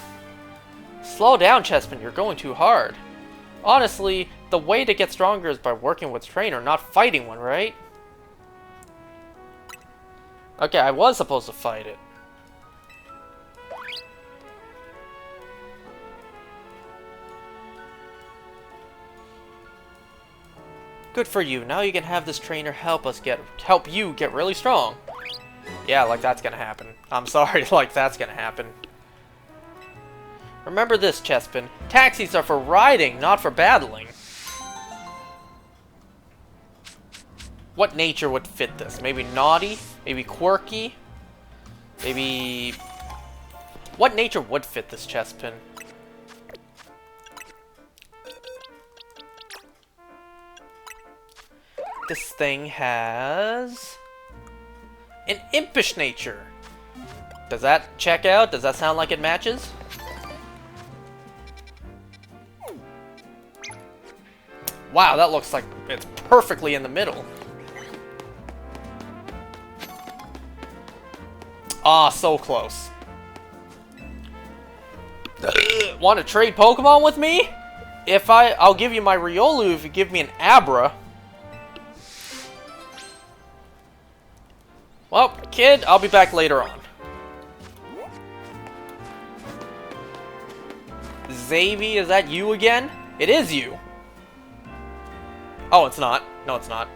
Slow down, Chespin. You're going too hard. Honestly, the way to get stronger is by working with a trainer, not fighting one, right? Okay, I was supposed to fight it. Good for you. Now you can have this trainer help you get really strong. Yeah, like that's gonna happen. I'm sorry, like that's gonna happen. Remember this, Chespin. Taxis are for riding, not for battling. What nature would fit this? Maybe naughty? Maybe quirky? Maybe... What nature would fit this Chespin? This thing has... an impish nature. Does that check out? Does that sound like it matches? Wow, that looks like it's perfectly in the middle. Ah, so close. Want to trade Pokemon with me? I'll give you my Riolu if you give me an Abra. Well, kid, I'll be back later on. Xavi, is that you again? It is you. Oh, it's not. No, it's not.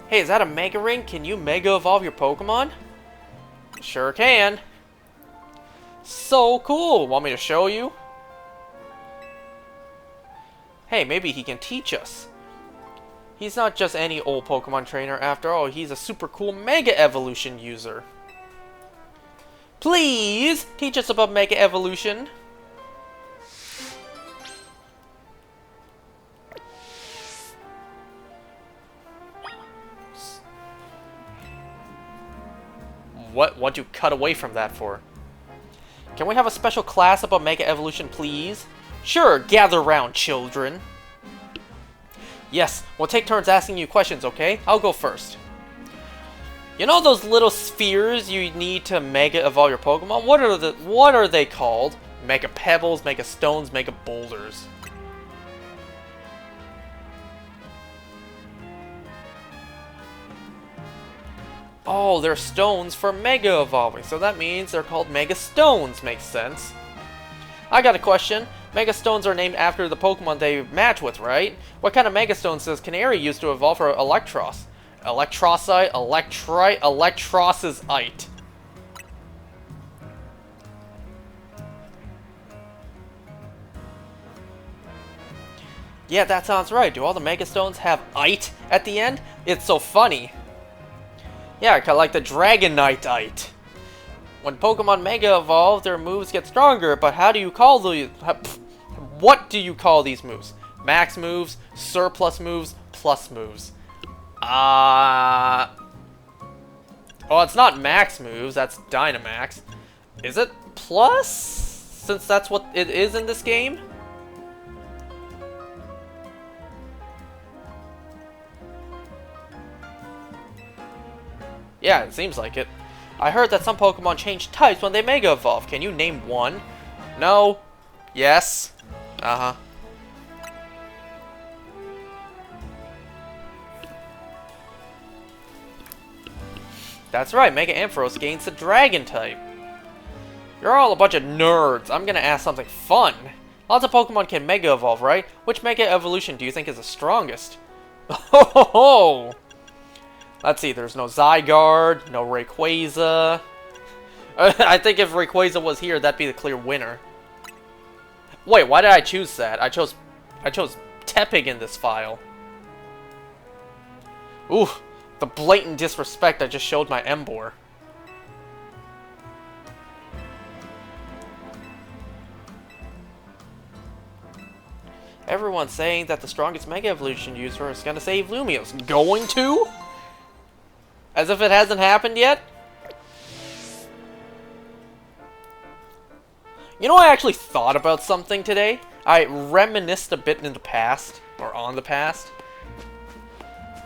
Hey, is that a Mega Ring? Can you Mega Evolve your Pokemon? Sure can. So cool. Want me to show you? Hey, maybe he can teach us. He's not just any old Pokemon trainer after all. He's a super cool Mega Evolution user. Please teach us about Mega Evolution. What'd you cut away from that for? Can we have a special class about Mega Evolution, please? Sure, gather round, children. Yes, we'll take turns asking you questions, okay? I'll go first. You know those little spheres you need to Mega Evolve your Pokemon? What are they called? Mega Pebbles, Mega Stones, Mega Boulders. Oh, they're stones for Mega Evolving, so that means they're called Mega Stones. Makes sense. I got a question. Mega Stones are named after the Pokemon they match with, right? What kind of Mega Stones does Canary use to evolve for Electros? Electrosite, Electrite, Electrosite. Yeah, that sounds right. Do all the Mega Stones have "ite" at the end? It's so funny. Yeah, kind of like the Dragonite-ite. When Pokemon Mega Evolve, their moves get stronger, but how do you call these... What do you call these moves? Max moves, surplus moves, plus moves. Oh, it's not max moves, that's Dynamax. Is it plus? Since that's what it is in this game? Yeah, it seems like it. I heard that some Pokemon change types when they Mega Evolve. Can you name one? No. Yes. Uh-huh. That's right, Mega Ampharos gains the Dragon type. You're all a bunch of nerds. I'm gonna ask something fun. Lots of Pokemon can Mega Evolve, right? Which Mega Evolution do you think is the strongest? Oh! Let's see, there's no Zygarde, no Rayquaza. I think if Rayquaza was here, that'd be the clear winner. Wait, why did I choose that? I chose Tepig in this file. Ooh, the blatant disrespect I just showed my Emboar. Everyone's saying that the strongest Mega Evolution user is gonna save Lumios. Going to? As if it hasn't happened yet? You know, I actually thought about something today. I reminisced a bit in the past. or on the past.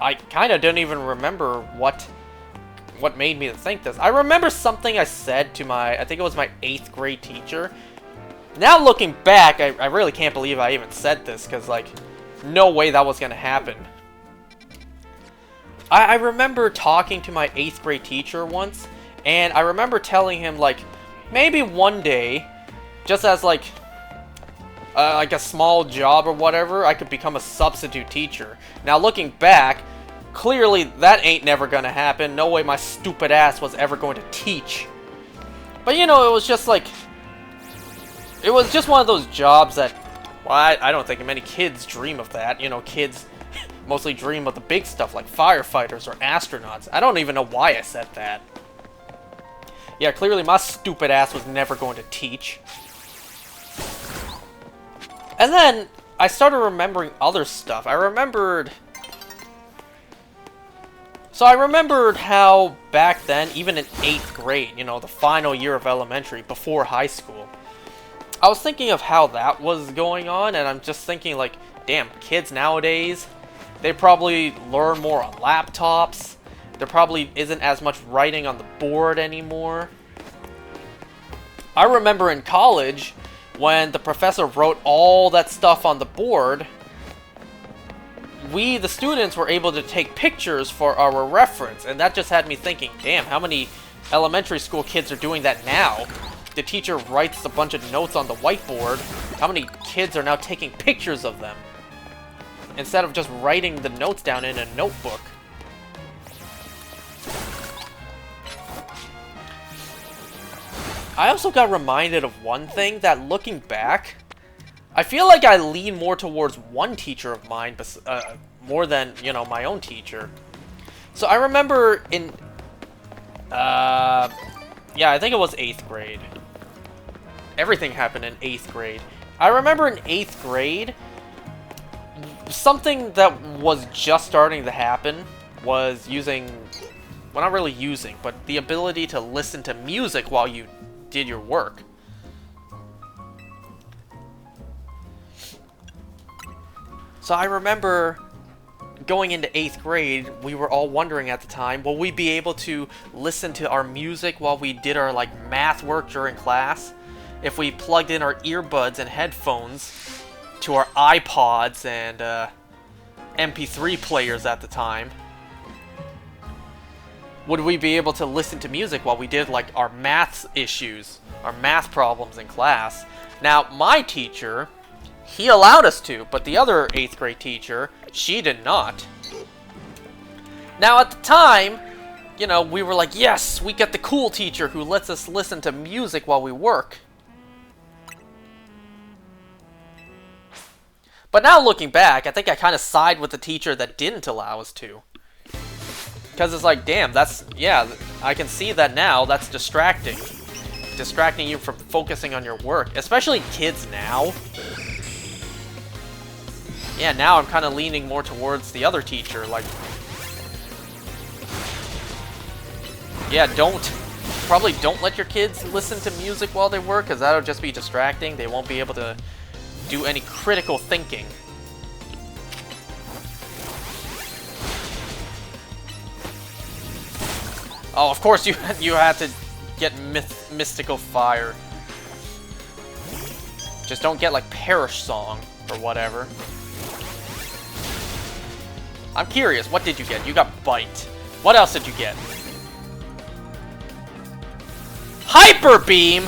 I kind of didn't even remember what made me think this. I remember something I said to I think it was my 8th grade teacher. Now looking back, I really can't believe I even said this, because, like, no way that was going to happen. I remember talking to my 8th grade teacher once, and I remember telling him, like, maybe one day, just as, like a small job or whatever, I could become a substitute teacher. Now, looking back, clearly that ain't never gonna happen. No way my stupid ass was ever going to teach. But, you know, it was just, like, it was just one of those jobs that, well, I don't think many kids dream of that. You know, kids mostly dream of the big stuff like firefighters or astronauts. I don't even know why I said that. Yeah, clearly my stupid ass was never going to teach. And then I started remembering other stuff. I remembered how back then, even in 8th grade, you know, the final year of elementary, before high school, I was thinking of how that was going on, and I'm just thinking, like, damn, kids nowadays, they probably learn more on laptops. There probably isn't as much writing on the board anymore. I remember in college, when the professor wrote all that stuff on the board, we, the students, were able to take pictures for our reference, and that just had me thinking, damn, how many elementary school kids are doing that now? The teacher writes a bunch of notes on the whiteboard. How many kids are now taking pictures of them, instead of just writing the notes down in a notebook? I also got reminded of one thing, that looking back, I feel like I lean more towards one teacher of mine, more than, you know, my own teacher. So I remember in, yeah, I think it was 8th grade. Everything happened in 8th grade. I remember in 8th grade, something that was just starting to happen was using, well, not really using, but the ability to listen to music while you did your work. So I remember going into 8th grade, we were all wondering at the time, will we be able to listen to our music while we did our, like, math work during class? If we plugged in our earbuds and headphones to our iPods and MP3 players at the time, would we be able to listen to music while we did, like, our math issues, our math problems in class? Now, my teacher, he allowed us to, but the other 8th grade teacher, she did not. Now, at the time, you know, we were like, yes, we get the cool teacher who lets us listen to music while we work. But now looking back, I think I kind of side with the teacher that didn't allow us to. Because it's like, damn, that's, yeah, I can see that now, that's distracting. Distracting you from focusing on your work. Especially kids now. Yeah, now I'm kind of leaning more towards the other teacher, like... Yeah, probably don't let your kids listen to music while they work, because that'll just be distracting. They won't be able to do any critical thinking. Oh, of course you had to get Mystical Fire. Just don't get, like, Perish Song or whatever. I'm curious, what did you get? You got Bite. What else did you get? Hyper Beam!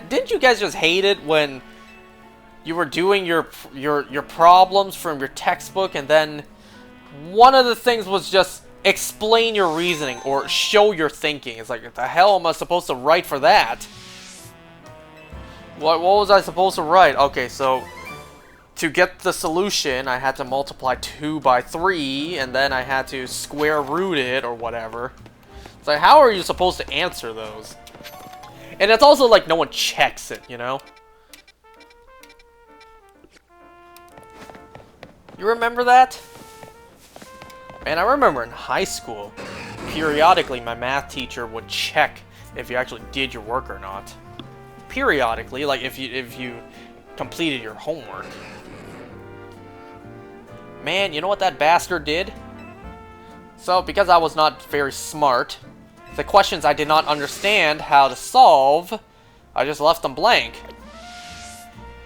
Didn't you guys just hate it when you were doing your problems from your textbook, and then one of the things was just explain your reasoning or show your thinking? It's like, what the hell am I supposed to write for that? What was I supposed to write? Okay, so to get the solution, I had to multiply 2 by 3, and then I had to square root it or whatever. It's like, how are you supposed to answer those? And it's also like no one checks it, you know? You remember that? Man, I remember in high school, periodically my math teacher would check if you actually did your work or not. Periodically, like if you completed your homework. Man, you know what that bastard did? So, because I was not very smart, the questions I did not understand how to solve, I just left them blank.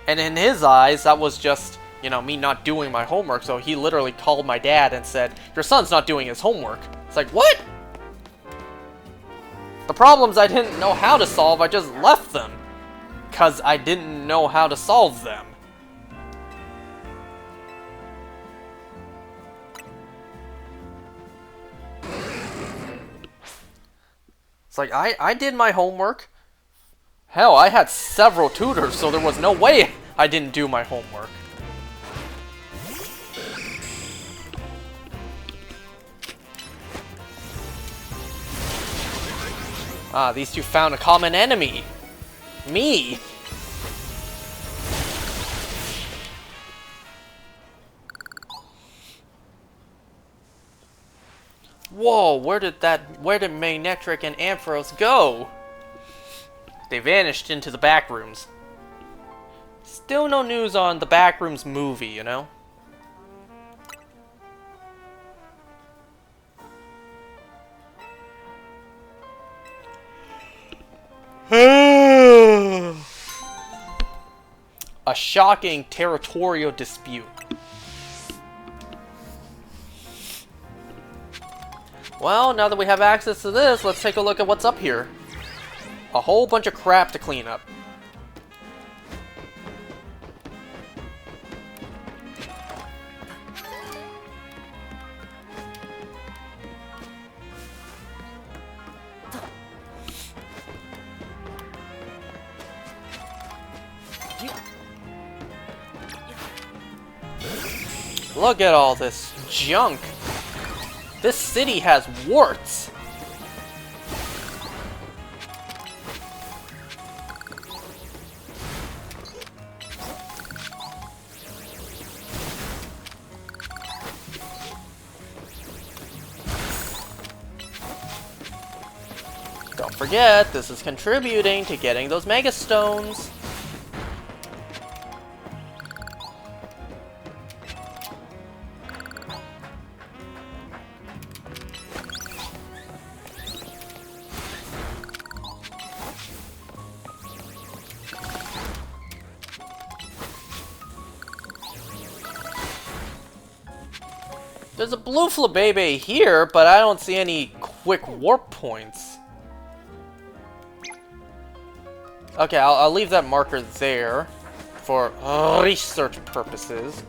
And in his eyes, that was just, you know, me not doing my homework, so he literally called my dad and said, "Your son's not doing his homework." It's like, what? The problems I didn't know how to solve, I just left them. Because I didn't know how to solve them. It's like, I did my homework. Hell, I had several tutors, so there was no way I didn't do my homework. Ah, these two found a common enemy. Me. Whoa, where did Magnetric and Ampharos go? They vanished into the back rooms. Still no news on the Backrooms movie, you know? A shocking territorial dispute. Well, now that we have access to this, let's take a look at what's up here. A whole bunch of crap to clean up. Look at all this junk. This city has warts. Don't forget, this is contributing to getting those Mega Stones. There's a blue Flabébé here, but I don't see any quick warp points. Okay, I'll leave that marker there for research purposes.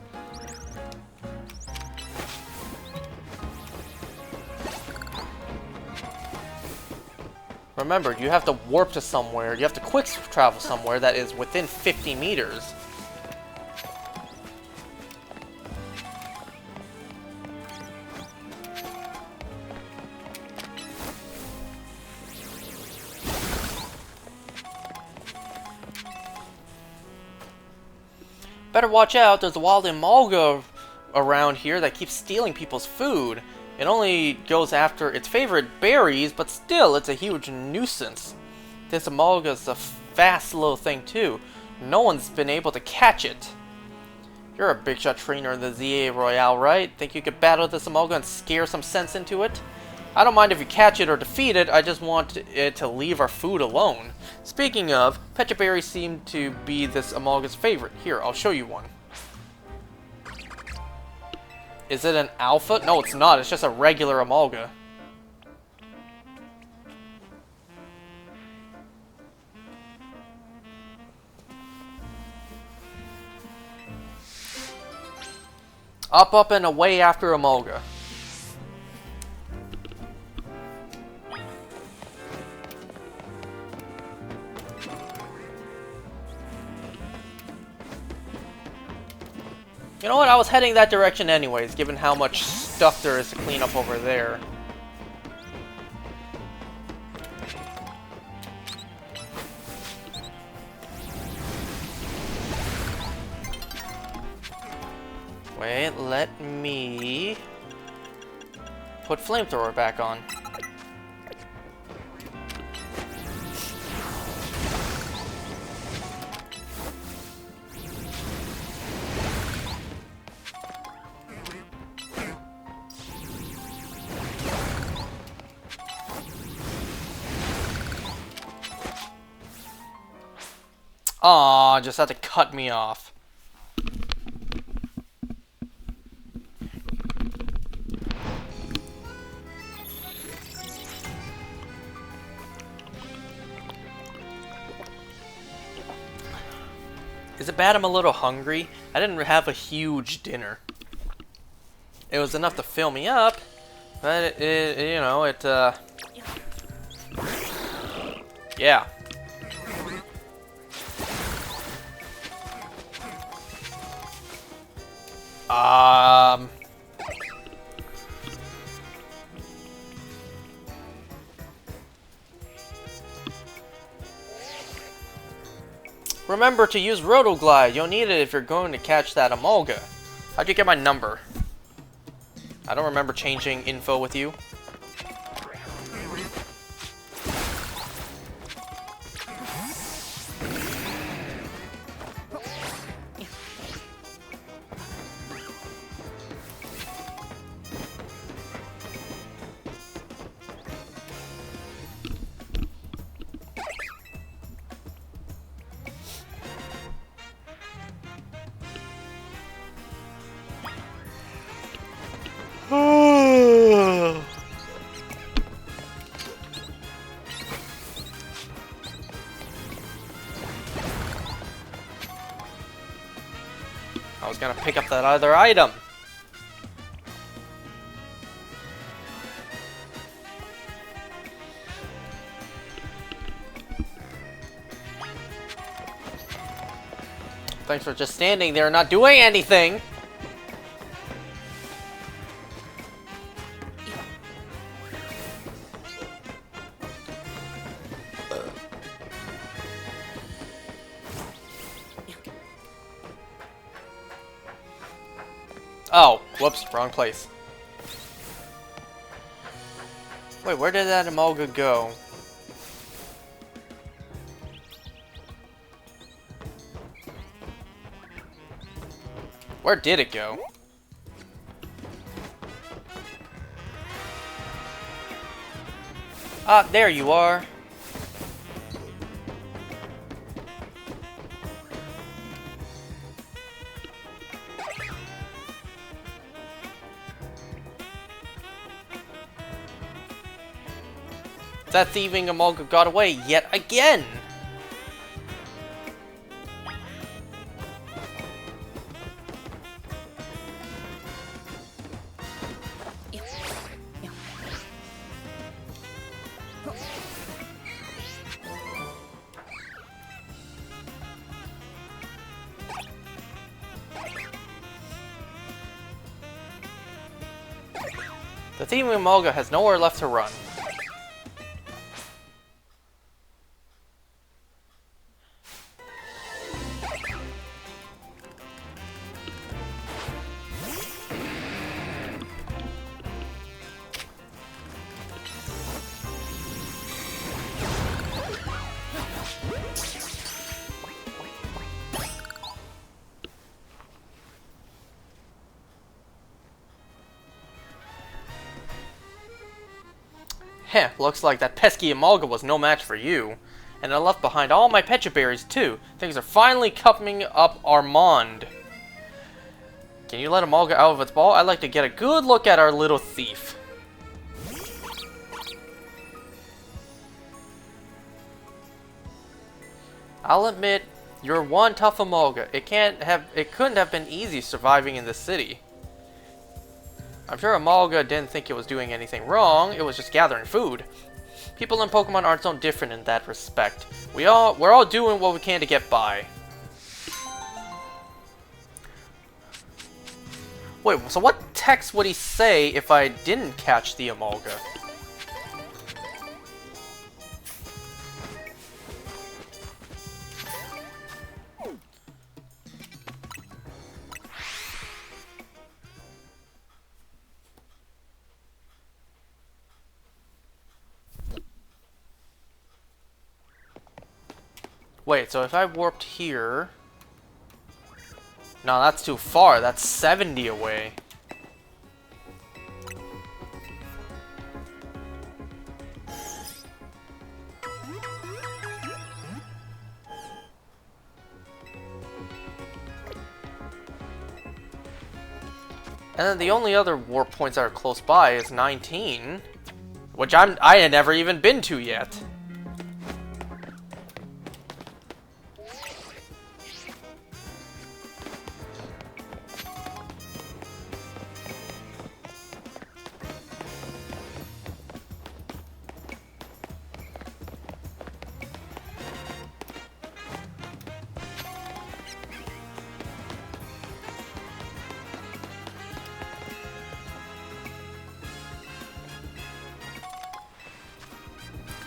Remember, you have to warp to somewhere, you have to quick travel somewhere that is within 50 meters. Better watch out, there's a wild Emolga around here that keeps stealing people's food. It only goes after its favorite berries, but still, it's a huge nuisance. This Emolga's a fast little thing too. No one's been able to catch it. You're a big shot trainer in the ZA Royale, right? Think you could battle this Emolga and scare some sense into it? I don't mind if you catch it or defeat it, I just want it to leave our food alone. Speaking of, Pecha berries seem to be this Emolga's favorite. Here, I'll show you one. Is it an alpha? No, it's not. It's just a regular Emolga. Up, up, and away after Emolga. You know what, I was heading that direction anyways, given how much stuff there is to clean up over there. Wait, let me put flamethrower back on. Aw, just had to cut me off. Is it bad I'm a little hungry? I didn't have a huge dinner. It was enough to fill me up, but you know, yeah. Remember to use Rotoglide. You'll need it if you're going to catch that Emolga. How'd you get my number? I don't remember changing info with you. I was gonna pick up that other item. Thanks for just standing there and not doing anything. Oh, whoops, wrong place. Wait, where did that Emolga go? Where did it go? Ah, there you are. That thieving Emolga got away yet again! The thieving Emolga has nowhere left to run. Heh, looks like that pesky Emolga was no match for you. And I left behind all my Pecha Berries too. Things are finally coming up Armand. Can you let Emolga out of its ball? I'd like to get a good look at our little thief. I'll admit, you're one tough Emolga. It couldn't have been easy surviving in this city. I'm sure Emolga didn't think it was doing anything wrong, it was just gathering food. People in Pokemon aren't so different in that respect. We're all doing what we can to get by. Wait, so what text would he say if I didn't catch the Emolga? Wait, so if I warped here... No, that's too far. That's 70 away. And then the only other warp points that are close by is 19, which I had never even been to yet.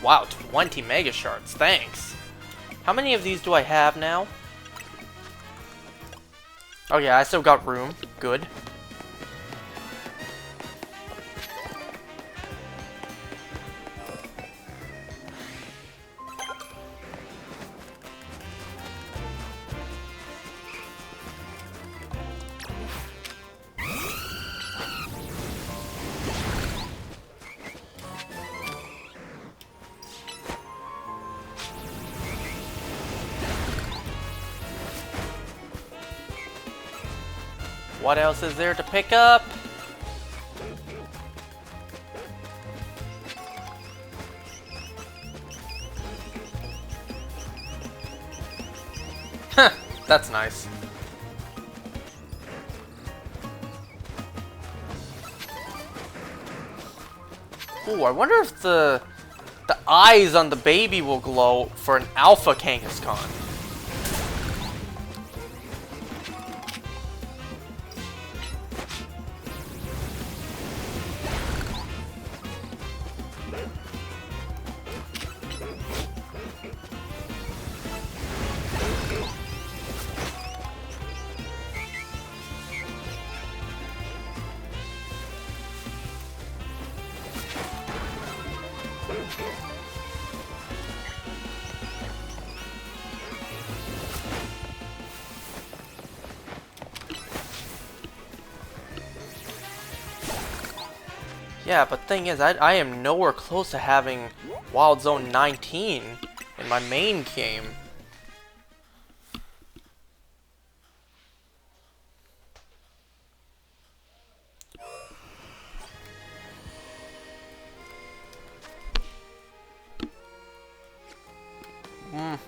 Wow, 20 Mega Shards, thanks. How many of these do I have now? Oh yeah, I still got room. Good. What else is there to pick up? Huh, that's nice. Ooh, I wonder if the eyes on the baby will glow for an Alpha Kangaskhan. Yeah, but thing is, I am nowhere close to having Wild Zone 19 in my main game.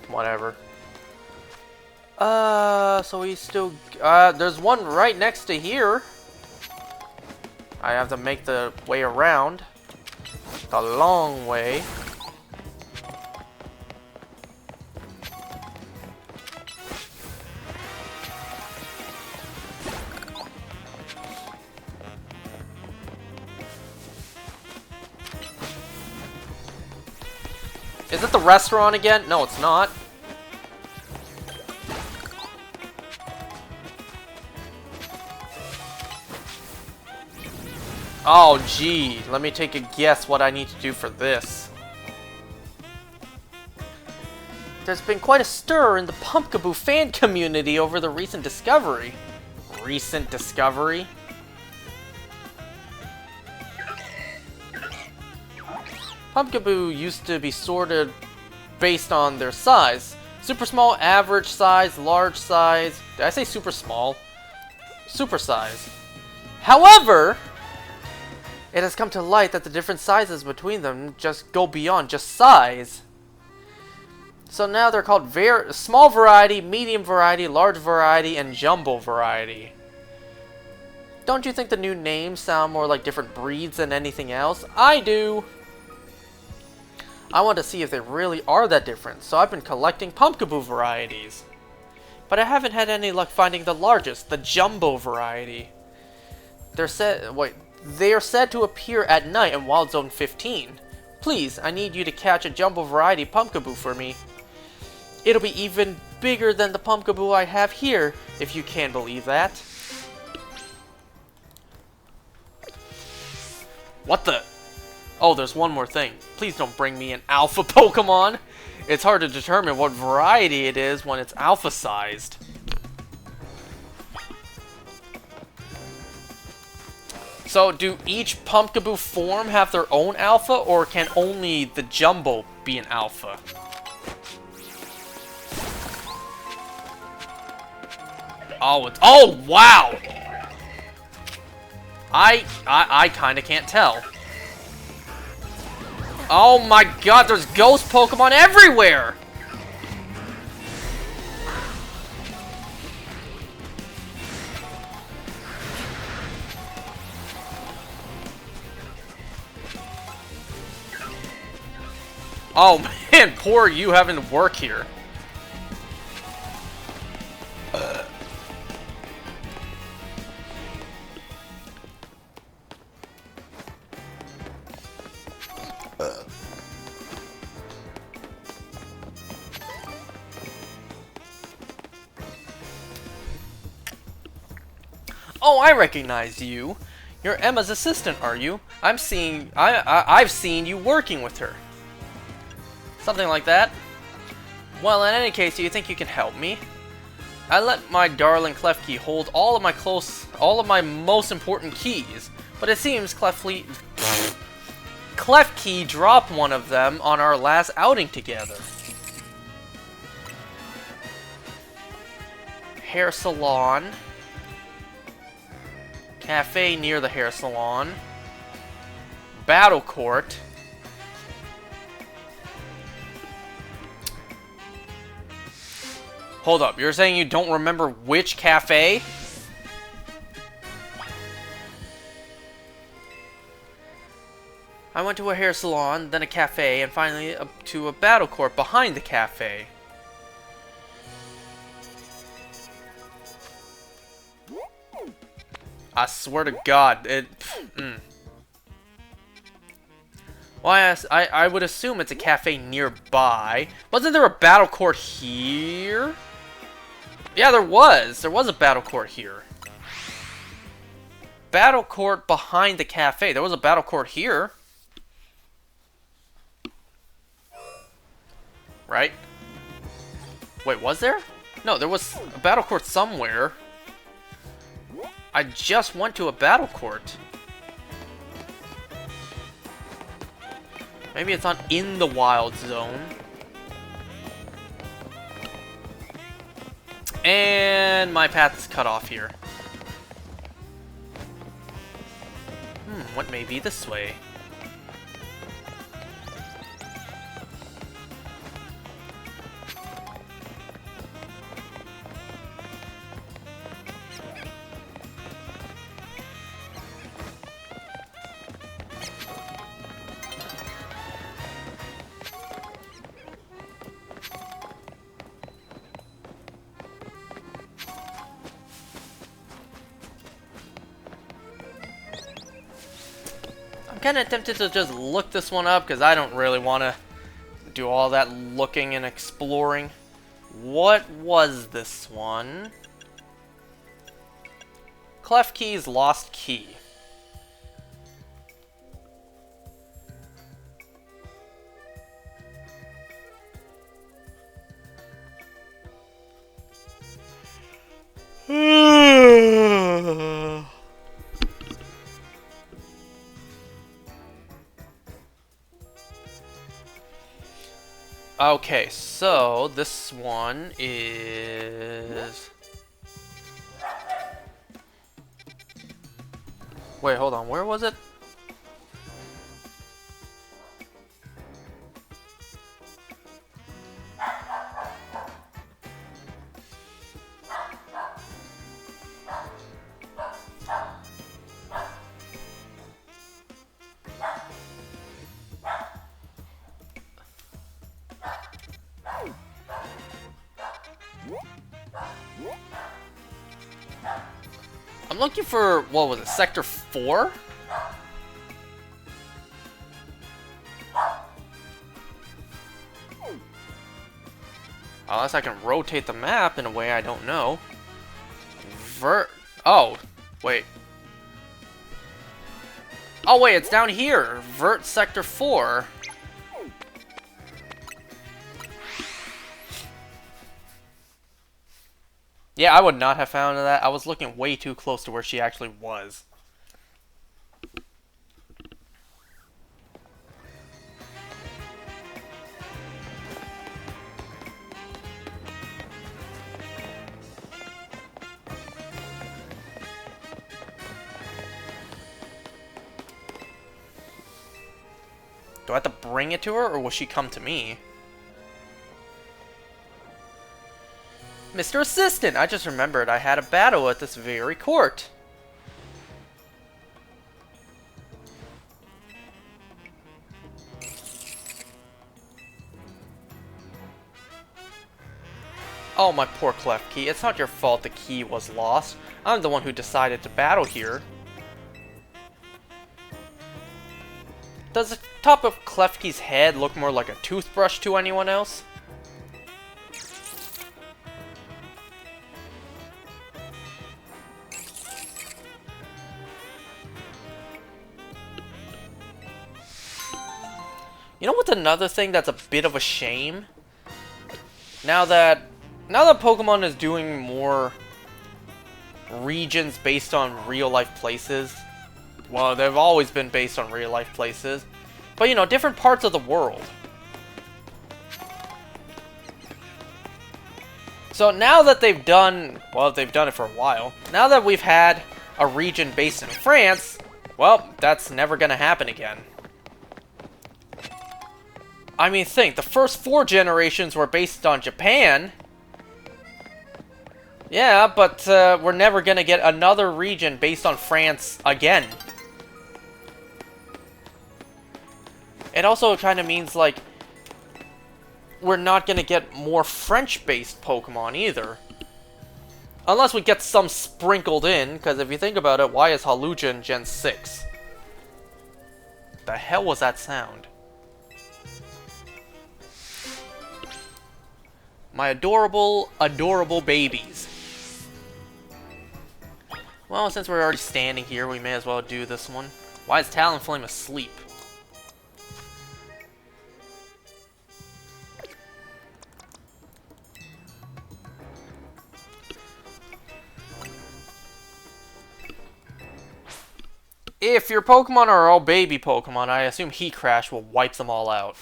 Whatever. So we still, there's one right next to here. I have to make the way around. The long way. Is it the restaurant again? No, it's not. Oh, gee. Let me take a guess what I need to do for this. There's been quite a stir in the Pumpkaboo fan community over the recent discovery. Recent discovery? Pumpkaboo used to be sorted based on their size. Super small, average size, large size. Did I say super small? Super size. However, it has come to light that the different sizes between them just go beyond just size. So now they're called small variety, medium variety, large variety, and jumbo variety. Don't you think the new names sound more like different breeds than anything else? I do! I want to see if they really are that different, so I've been collecting Pumpkaboo varieties. But I haven't had any luck finding the largest, the jumbo variety. They are said to appear at night in Wild Zone 15. Please, I need you to catch a jumbo variety Pumpkaboo for me. It'll be even bigger than the Pumpkaboo I have here, if you can believe that. What the? Oh, there's one more thing. Please don't bring me an alpha Pokemon. It's hard to determine what variety it is when it's alpha-sized. So, do each Pumpkaboo form have their own alpha, or can only the Jumbo be an alpha? Oh, it's... Oh, wow! I kinda can't tell. Oh my god, there's ghost Pokemon everywhere! Oh man, poor you having to work here. Oh, I recognize you. You're Emma's assistant, are you? I've seen you working with her. Something like that. Well, in any case, do you think you can help me? I let my darling Klefki hold all of my most important keys, but it seems Klefki dropped one of them on our last outing together. Hair salon. Cafe near the hair salon. Battle court. Hold up, you're saying you don't remember which cafe? I went to a hair salon, then a cafe, and finally to a battle court behind the cafe. I swear to God, Well, I would assume it's a cafe nearby. Wasn't there a battle court here? Yeah, there was. There was a battle court here. Battle court behind the cafe. There was a battle court here. Right? Wait, was there? No, there was a battle court somewhere. I just went to a battle court. Maybe it's not in the wild zone. And my path is cut off here. What may be this way? I'm kind of tempted to just look this one up because I don't really want to do all that looking and exploring. What was this one? Klefki's Lost Key. Okay, so this one is... Wait, hold on, where was it? I'm looking for, what was it, Sector 4? Unless I can rotate the map in a way I don't know. Oh, wait. Oh, wait, it's down here. Vert Sector 4. Yeah, I would not have found that. I was looking way too close to where she actually was. Do I have to bring it to her, or will she come to me? Mr. Assistant, I just remembered I had a battle at this very court. Oh, my poor Klefki. It's not your fault the key was lost. I'm the one who decided to battle here. Does the top of Klefki's head look more like a toothbrush to anyone else? You know what's another thing that's a bit of a shame? Now that Pokemon is doing more regions based on real-life places. Well, they've always been based on real-life places. But, you know, different parts of the world. So now that they've done... Well, they've done it for a while. Now that we've had a region based in France, well, that's never gonna happen again. I mean, think, the first 4 generations were based on Japan. Yeah, but we're never gonna get another region based on France again. It also kind of means, like, we're not gonna get more French-based Pokemon either. Unless we get some sprinkled in, because if you think about it, why is Halogen Gen 6? The hell was that sound? My adorable, adorable babies. Well, since we're already standing here, we may as well do this one. Why is Talonflame asleep? If your Pokemon are all baby Pokemon, I assume Heat Crash will wipe them all out.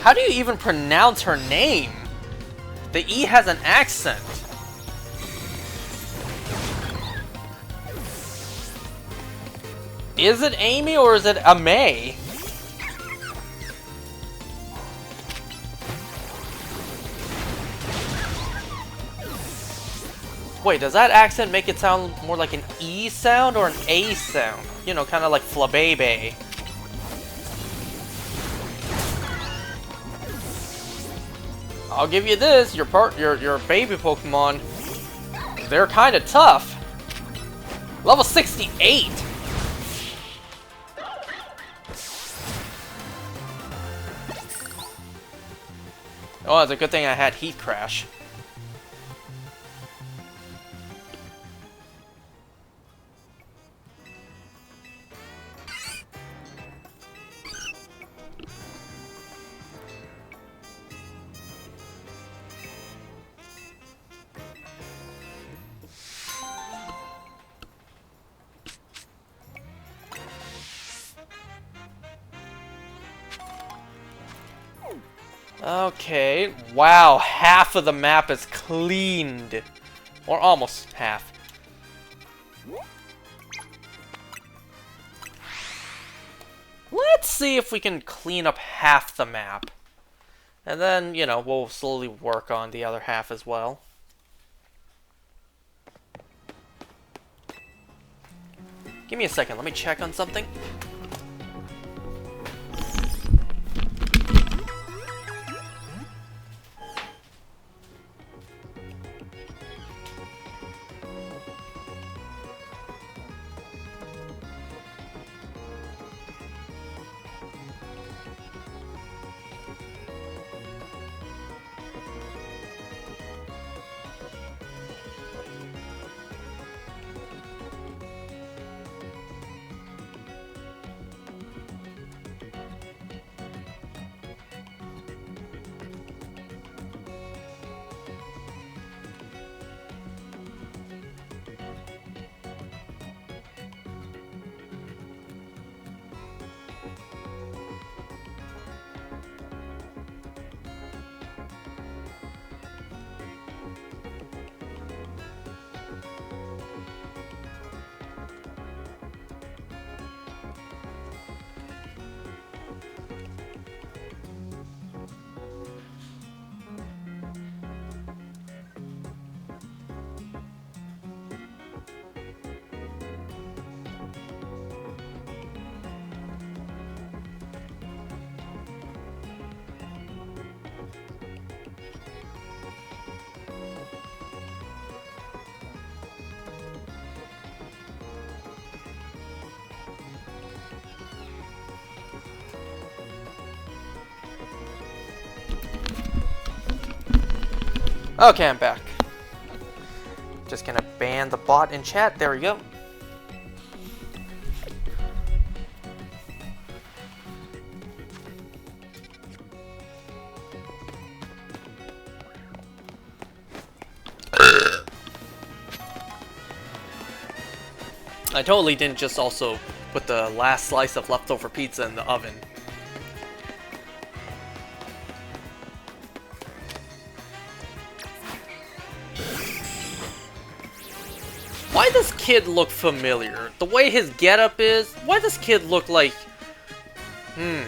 How do you even pronounce her name? The E has an accent. Is it Amy or is it Amay? Wait, does that accent make it sound more like an E sound or an A sound? You know, kind of like Flabébé. I'll give you this, your baby Pokemon, they're kind of tough. Level 68! Oh, it's a good thing I had Heat Crash. Okay, wow, half of the map is cleaned. Or almost half. Let's see if we can clean up half the map. And then, you know, we'll slowly work on the other half as well. Give me a second, let me check on something. Okay, I'm back. Just gonna ban the bot in chat. There we go. I totally didn't just also put the last slice of leftover pizza in the oven. Why does kid look familiar? The way his getup is, why does kid look like... I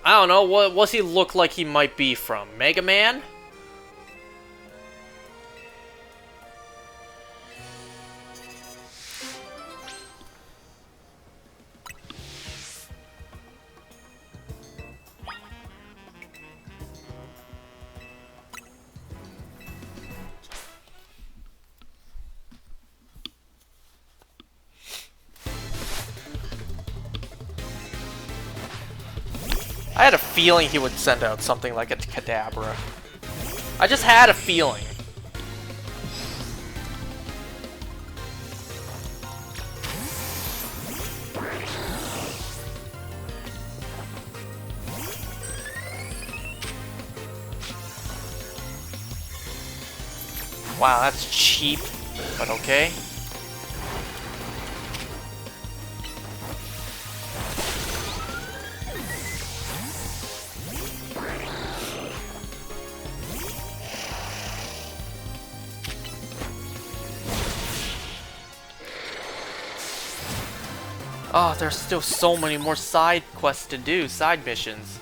don't know, what does he look like he might be from? Mega Man? I had a feeling he would send out something like a Kadabra. I just had a feeling. Wow, that's cheap, but okay. Oh, there's still so many more side quests to do, side missions.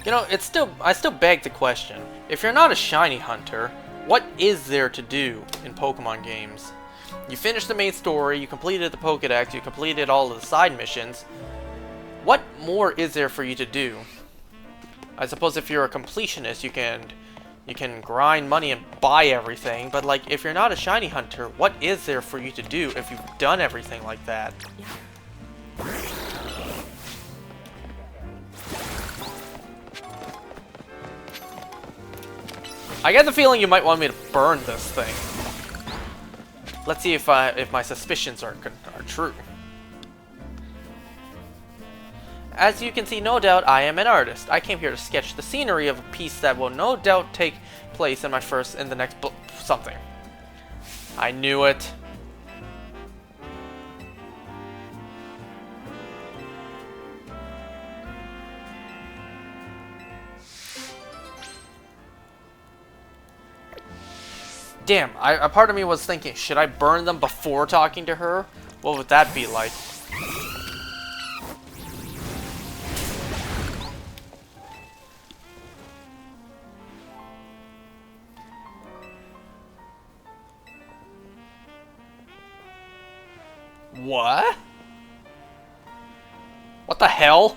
You know, I still beg the question. If you're not a shiny hunter, what is there to do in Pokemon games? You finished the main story, you completed the Pokédex, you completed all of the side missions. What more is there for you to do? I suppose if you're a completionist, you can grind money and buy everything, but like if you're not a shiny hunter, what is there for you to do if you've done everything like that? I get the feeling you might want me to burn this thing. Let's see if my suspicions are true. As you can see, no doubt, I am an artist. I came here to sketch the scenery of a piece that will no doubt take place in the next something. I knew it. Damn, a part of me was thinking, should I burn them before talking to her? What would that be like? What? What the hell?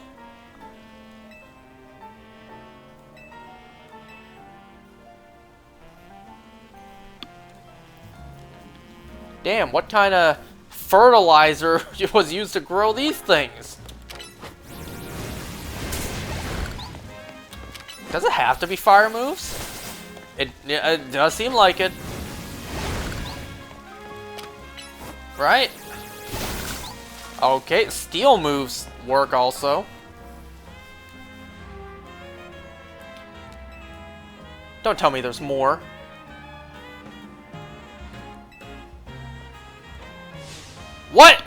Damn, what kind of fertilizer was used to grow these things? Does it have to be fire moves? It does seem like it. Right? Okay, steel moves work also. Don't tell me there's more. What?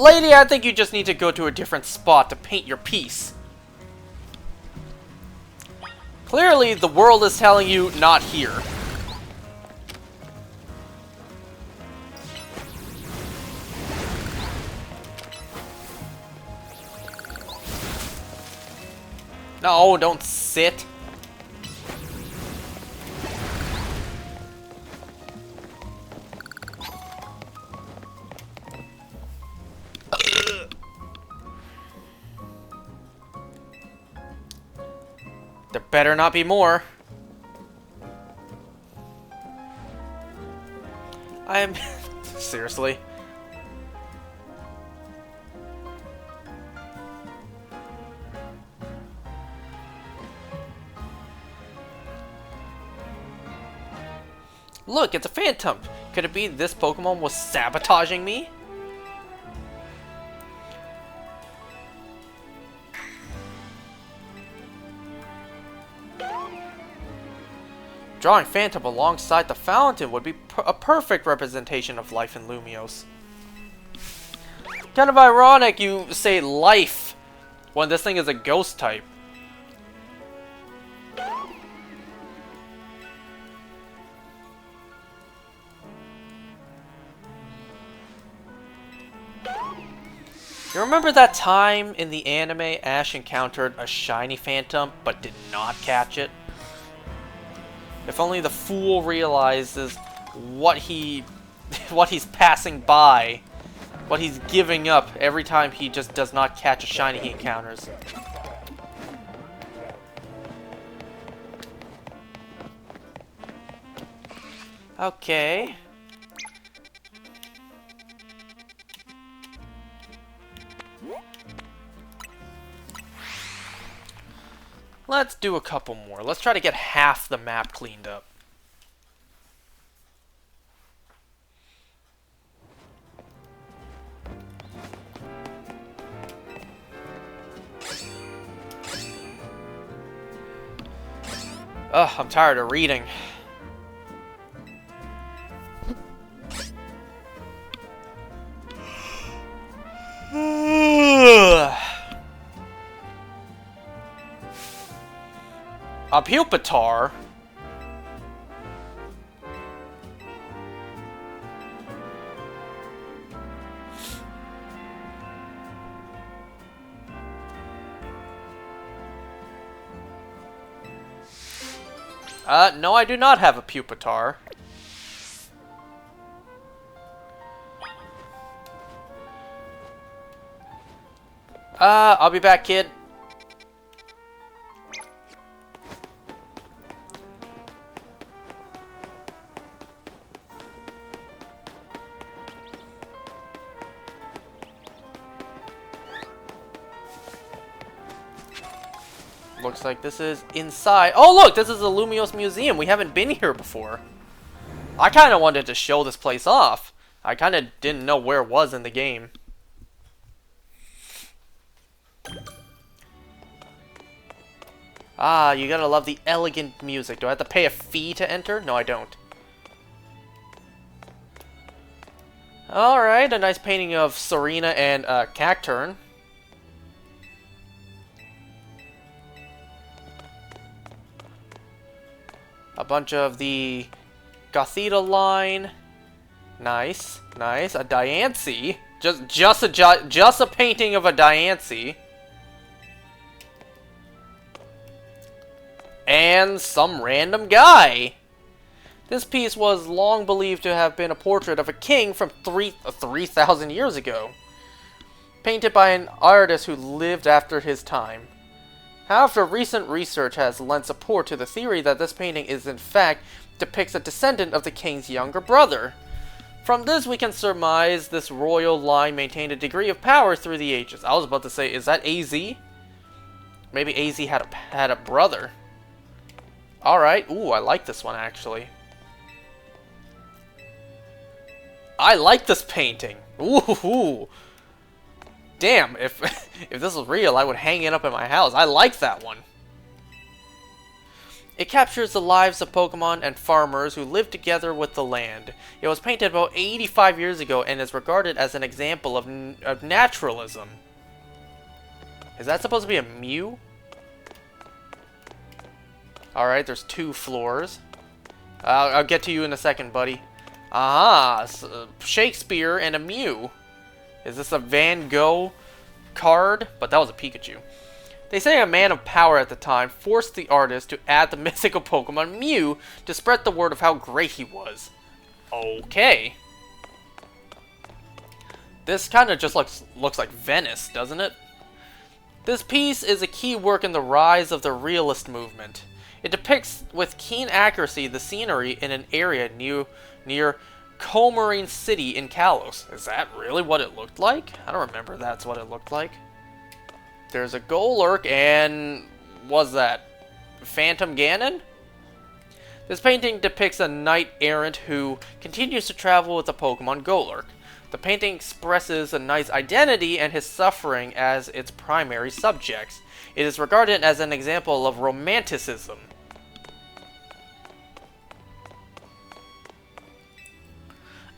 Lady, I think you just need to go to a different spot to paint your piece. Clearly, the world is telling you not here. No, don't sit. There better not be more. I'm... Seriously? Look, it's a phantom. Could it be this Pokemon was sabotaging me? Drawing Phantom alongside the fountain would be a perfect representation of life in Lumiose. Kind of ironic you say life when this thing is a ghost type. You remember that time in the anime Ash encountered a shiny Phantom but did not catch it? If only the fool realizes what he's passing by, what he's giving up every time he just does not catch a shiny he encounters. Okay. Let's do a couple more. Let's try to get half the map cleaned up. Ugh, I'm tired of reading. A Pupitar? No, I do not have a Pupitar. I'll be back, kid. Looks like this is inside. Oh, look! This is the Lumiose Museum. We haven't been here before. I kind of wanted to show this place off. I kind of didn't know where it was in the game. Ah, you gotta love the elegant music. Do I have to pay a fee to enter? No, I don't. Alright, a nice painting of Serena and Cacturne. A bunch of the Gothita line. Nice, nice. A Diancie. Just a painting of a Diancie. And some random guy. This piece was long believed to have been a portrait of a king from 3,000 years ago, painted by an artist who lived after his time. However, recent research has lent support to the theory that this painting is in fact depicts a descendant of the king's younger brother. From this we can surmise this royal line maintained a degree of power through the ages. I was about to say, is that AZ? Maybe AZ had a brother. Alright, ooh, I like this one actually. I like this painting. Ooh. Damn, if this was real, I would hang it up in my house. I like that one. It captures the lives of Pokemon and farmers who live together with the land. It was painted about 85 years ago and is regarded as an example of naturalism. Is that supposed to be a Mew? Alright, there's 2 floors. I'll get to you in a second, buddy. Aha! Shakespeare and a Mew. Is this a Van Gogh card? But that was a Pikachu. They say a man of power at the time forced the artist to add the mythical Pokemon Mew to spread the word of how great he was. Okay. This kind of just looks like Venice, doesn't it? This piece is a key work in the rise of the realist movement. It depicts with keen accuracy the scenery in an area near Comarine City in Kalos. Is that really what it looked like? I don't remember that's what it looked like. There's a Golurk and... what's that? Phantom Ganon? This painting depicts a knight-errant who continues to travel with the Pokemon Golurk. The painting expresses a knight's identity and his suffering as its primary subjects. It is regarded as an example of romanticism.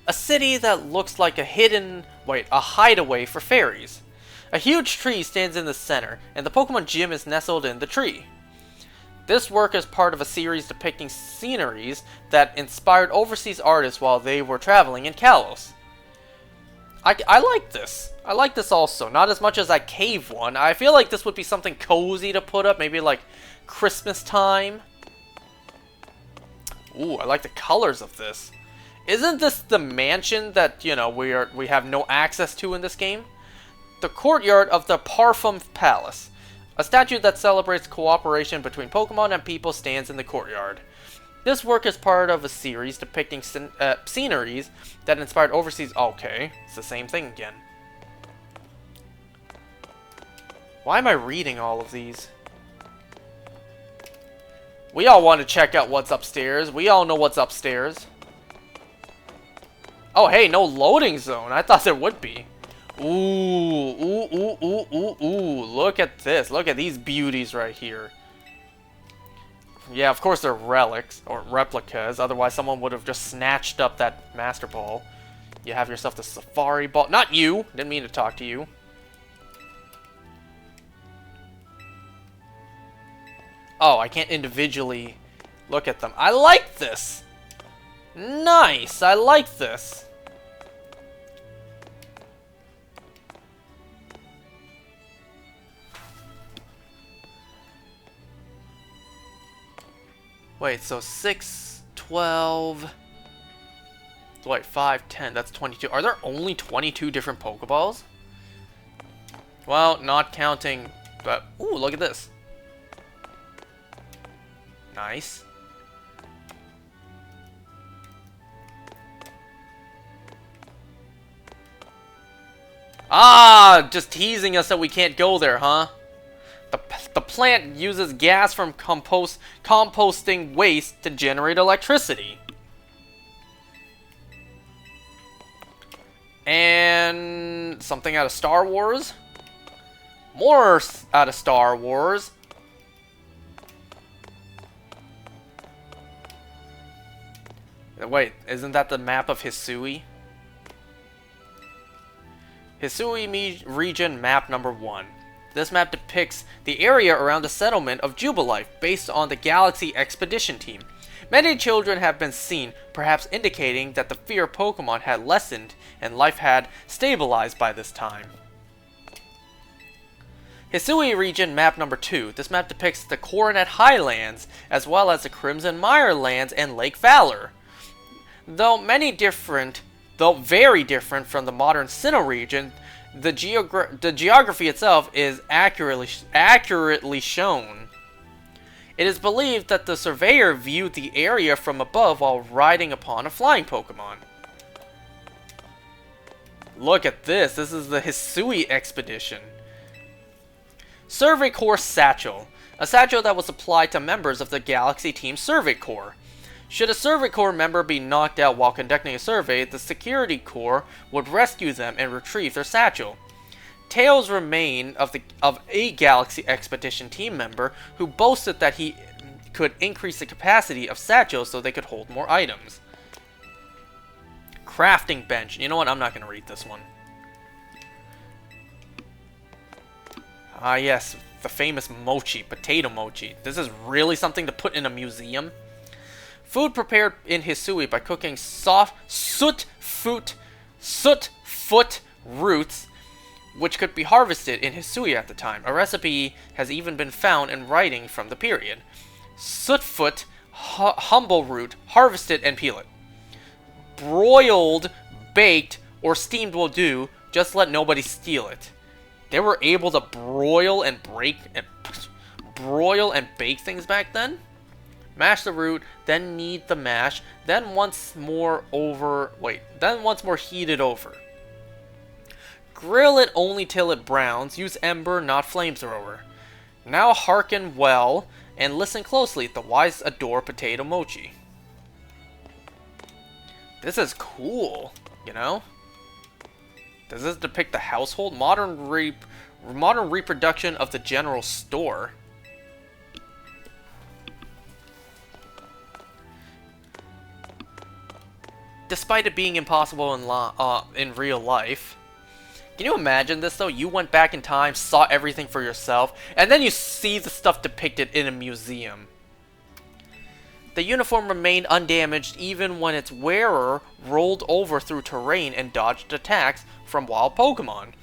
A city that looks like a hideaway for fairies. A huge tree stands in the center, and the Pokemon gym is nestled in the tree. This work is part of a series depicting sceneries that inspired overseas artists while they were traveling in Kalos. I like this. I like this also. Not as much as that cave one. I feel like this would be something cozy to put up, maybe like Christmas time. Ooh, I like the colors of this. Isn't this the mansion that, you know, we have no access to in this game? The courtyard of the Parfum Palace. A statue that celebrates cooperation between Pokemon and people stands in the courtyard. This work is part of a series depicting sceneries that inspired overseas... Okay, it's the same thing again. Why am I reading all of these? We all want to check out what's upstairs. We all know what's upstairs. Oh, hey, no loading zone. I thought there would be. Ooh, look at this. Look at these beauties right here. Yeah, of course they're relics, or replicas. Otherwise, someone would have just snatched up that Master Ball. You have yourself the Safari Ball. Not you! Didn't mean to talk to you. Oh, I can't individually look at them. I like this! Nice! I like this. Wait, so 6, 12... Wait, 5, 10, that's 22. Are there only 22 different Pokeballs? Well, not counting, but... Ooh, look at this. Nice. Ah, just teasing us that we can't go there, huh? The plant uses gas from composting waste to generate electricity. And something out of Star Wars. More out of Star Wars. Wait, isn't that the map of Hisui? Hisui region map number 1. This map depicts the area around the settlement of Jubilife based on the Galaxy Expedition Team. Many children have been seen, perhaps indicating that the fear of Pokemon had lessened and life had stabilized by this time. Hisui region map number 2. This map depicts the Coronet Highlands as well as the Crimson Mire Lands and Lake Valor. Though very different from the modern Sinnoh region, the geography itself is accurately shown. It is believed that the surveyor viewed the area from above while riding upon a flying Pokemon. Look at this. This is the Hisui expedition. Survey Corps Satchel. A satchel that was supplied to members of the Galaxy Team Survey Corps. Should a Survey Corps member be knocked out while conducting a survey, the Security Corps would rescue them and retrieve their satchel. Tales remain of a Galaxy Expedition team member who boasted that he could increase the capacity of satchels so they could hold more items. Crafting bench. You know what? I'm not going to read this one. Ah, yes. The famous mochi. Potato mochi. This is really something to put in a museum. Food prepared in Hisui by cooking soft soot foot roots, which could be harvested in Hisui at the time. A recipe has even been found in writing from the period. Sootfoot, humble root, harvest it and peel it. Broiled, baked, or steamed will do, just let nobody steal it. They were able to broil and bake things back then? Mash the root, then knead the mash, then once more heat it over. Grill it only till it browns, use ember, not flamethrower. Now hearken well, and listen closely, the wise adore potato mochi. This is cool, you know? Does this depict the household? Modern reproduction of the general store. Despite it being impossible in real life. Can you imagine this though? You went back in time, saw everything for yourself, and then you see the stuff depicted in a museum. The uniform remained undamaged even when its wearer rolled over through terrain and dodged attacks from wild Pokémon.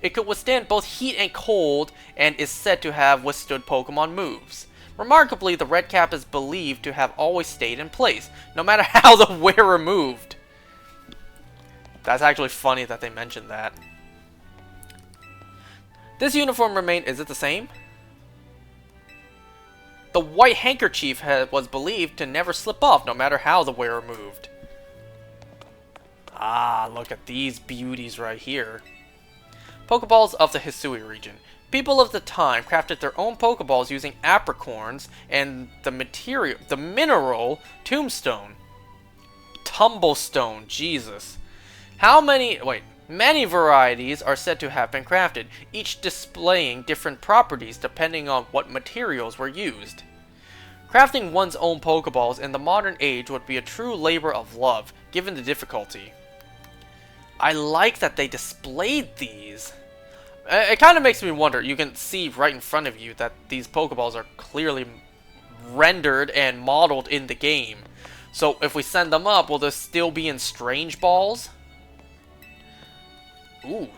It could withstand both heat and cold, and is said to have withstood Pokémon moves. Remarkably, the red cap is believed to have always stayed in place, no matter how the wearer moved. That's actually funny that they mentioned that. This uniform remained... Is it the same? The white handkerchief was believed to never slip off, no matter how the wearer moved. Ah, look at these beauties right here. Pokeballs of the Hisui region. People of the time crafted their own Pokeballs using apricorns and the mineral tombstone. Tumblestone, Jesus. Many varieties are said to have been crafted, each displaying different properties depending on what materials were used. Crafting one's own Pokeballs in the modern age would be a true labor of love, given the difficulty. I like that they displayed these. It kind of makes me wonder. You can see right in front of you that these Pokeballs are clearly rendered and modeled in the game. So if we send them up, will they still be in strange balls? Ooh,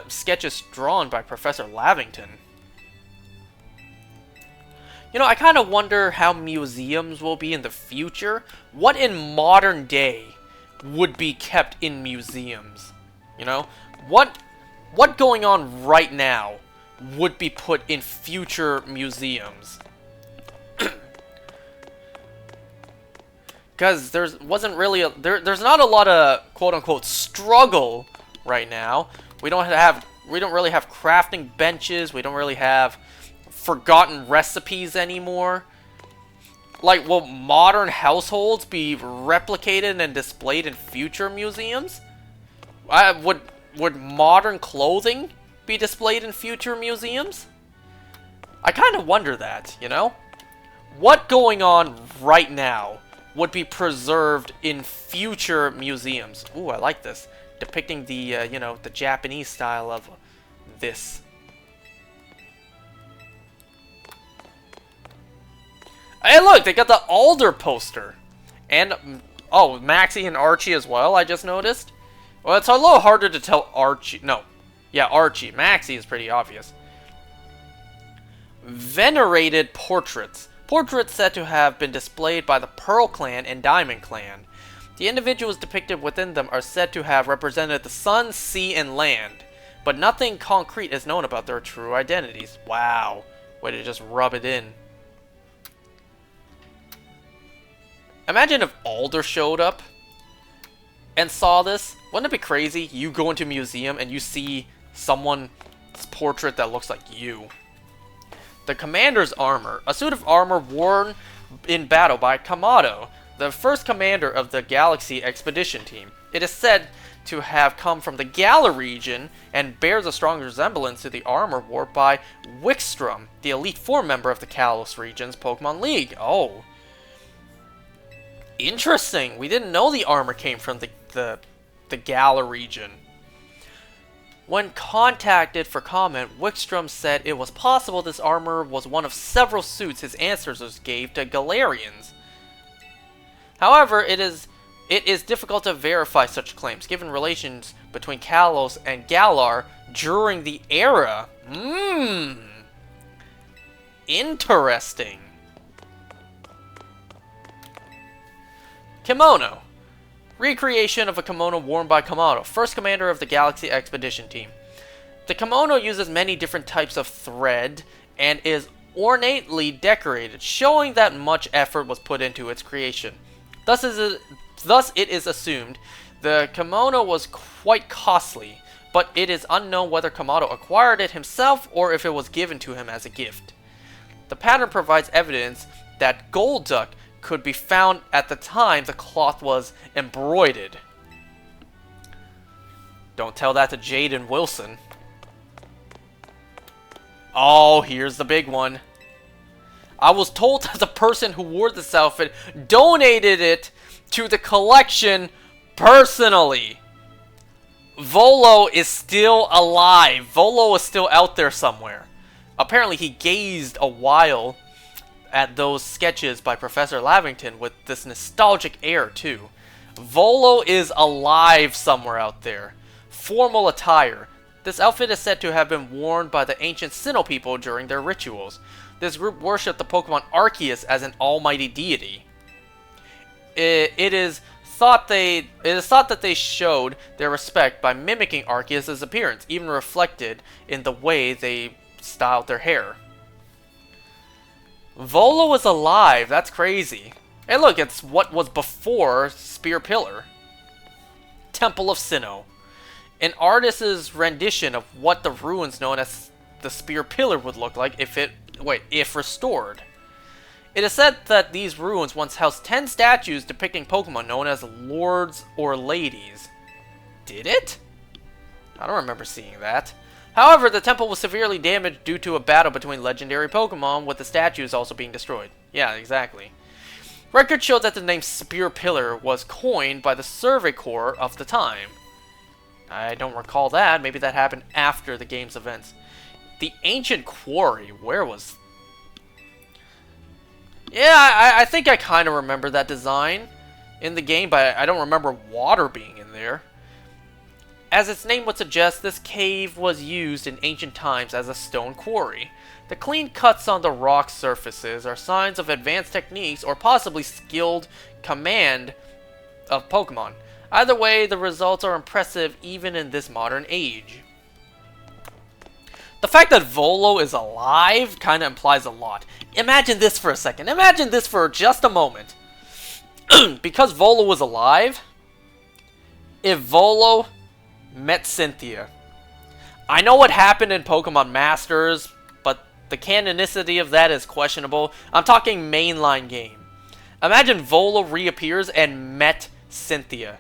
sketches drawn by Professor Lavington. You know, I kind of wonder how museums will be in the future. What in modern day would be kept in museums? You know, what going on right now would be put in future museums? Because there's not a lot of quote-unquote struggle right now. We don't really have crafting benches. We don't really have forgotten recipes anymore. Like, will modern households be replicated and displayed in future museums? Would modern clothing be displayed in future museums? I kind of wonder that, you know? What going on right now would be preserved in future museums? Ooh, I like this. Depicting the, you know, the Japanese style of this. Hey, look! They got the Alder poster! And, oh, Maxie and Archie as well, I just noticed. Well, it's a little harder to tell Archie. No. Yeah, Archie. Maxie is pretty obvious. Venerated portraits. Portraits said to have been displayed by the Pearl Clan and Diamond Clan. The individuals depicted within them are said to have represented the sun, sea, and land, but nothing concrete is known about their true identities. Wow. Way to just rub it in. Imagine if Alder showed up and saw this. Wouldn't it be crazy? You go into a museum and you see someone's portrait that looks like you. The Commander's Armor. A suit of armor worn in battle by Kamado, the first commander of the Galaxy Expedition Team. It is said to have come from the Galar region and bears a strong resemblance to the armor worn by Wickstrom, the Elite Four member of the Kalos region's Pokemon League. Oh. Interesting. We didn't know the armor came from the Galar region. When contacted for comment, Wickstrom said it was possible this armor was one of several suits his ancestors gave to Galarians. However, it is difficult to verify such claims, given relations between Kalos and Galar during the era. Interesting. Kimono. Recreation of a kimono worn by Kamado, first commander of the Galaxy Expedition Team. The kimono uses many different types of thread and is ornately decorated, showing that much effort was put into its creation. Thus it is assumed the kimono was quite costly, but it is unknown whether Kamado acquired it himself or if it was given to him as a gift. The pattern provides evidence that Golduck could be found at the time the cloth was embroidered. Don't tell that to Jaden Wilson. Oh, here's the big one. I was told that the person who wore this outfit donated it to the collection personally. Volo is still alive. Volo is still out there somewhere. Apparently he gazed a while at those sketches by Professor Lavington with this nostalgic air too. Volo is alive somewhere out there. Formal attire. This outfit is said to have been worn by the ancient Sinnoh people during their rituals. This group worshipped the Pokemon Arceus as an almighty deity. It is thought that they showed their respect by mimicking Arceus' appearance, even reflected in the way they styled their hair. Volo is alive. That's crazy. Hey, look, it's what was before Spear Pillar. Temple of Sinnoh. An artist's rendition of what the ruins known as the Spear Pillar would look like if restored. It is said that these ruins once housed 10 statues depicting Pokemon known as lords or ladies. Did it? I don't remember seeing that. However, the temple was severely damaged due to a battle between legendary Pokemon, with the statues also being destroyed. Yeah, exactly. Records show that the name Spear Pillar was coined by the Survey Corps of the time. I don't recall that. Maybe that happened after the game's events. The Ancient Quarry. Where was... Yeah, I think I kind of remember that design in the game, but I don't remember water being in there. As its name would suggest, this cave was used in ancient times as a stone quarry. The clean cuts on the rock surfaces are signs of advanced techniques or possibly skilled command of Pokemon. Either way, the results are impressive even in this modern age. The fact that Volo is alive kind of implies a lot. Imagine this for a second. Imagine this for just a moment. Because Volo was alive, if Volo met Cynthia. I know what happened in Pokemon Masters, but the canonicity of that is questionable. I'm talking mainline game. Imagine Volo reappears and met Cynthia.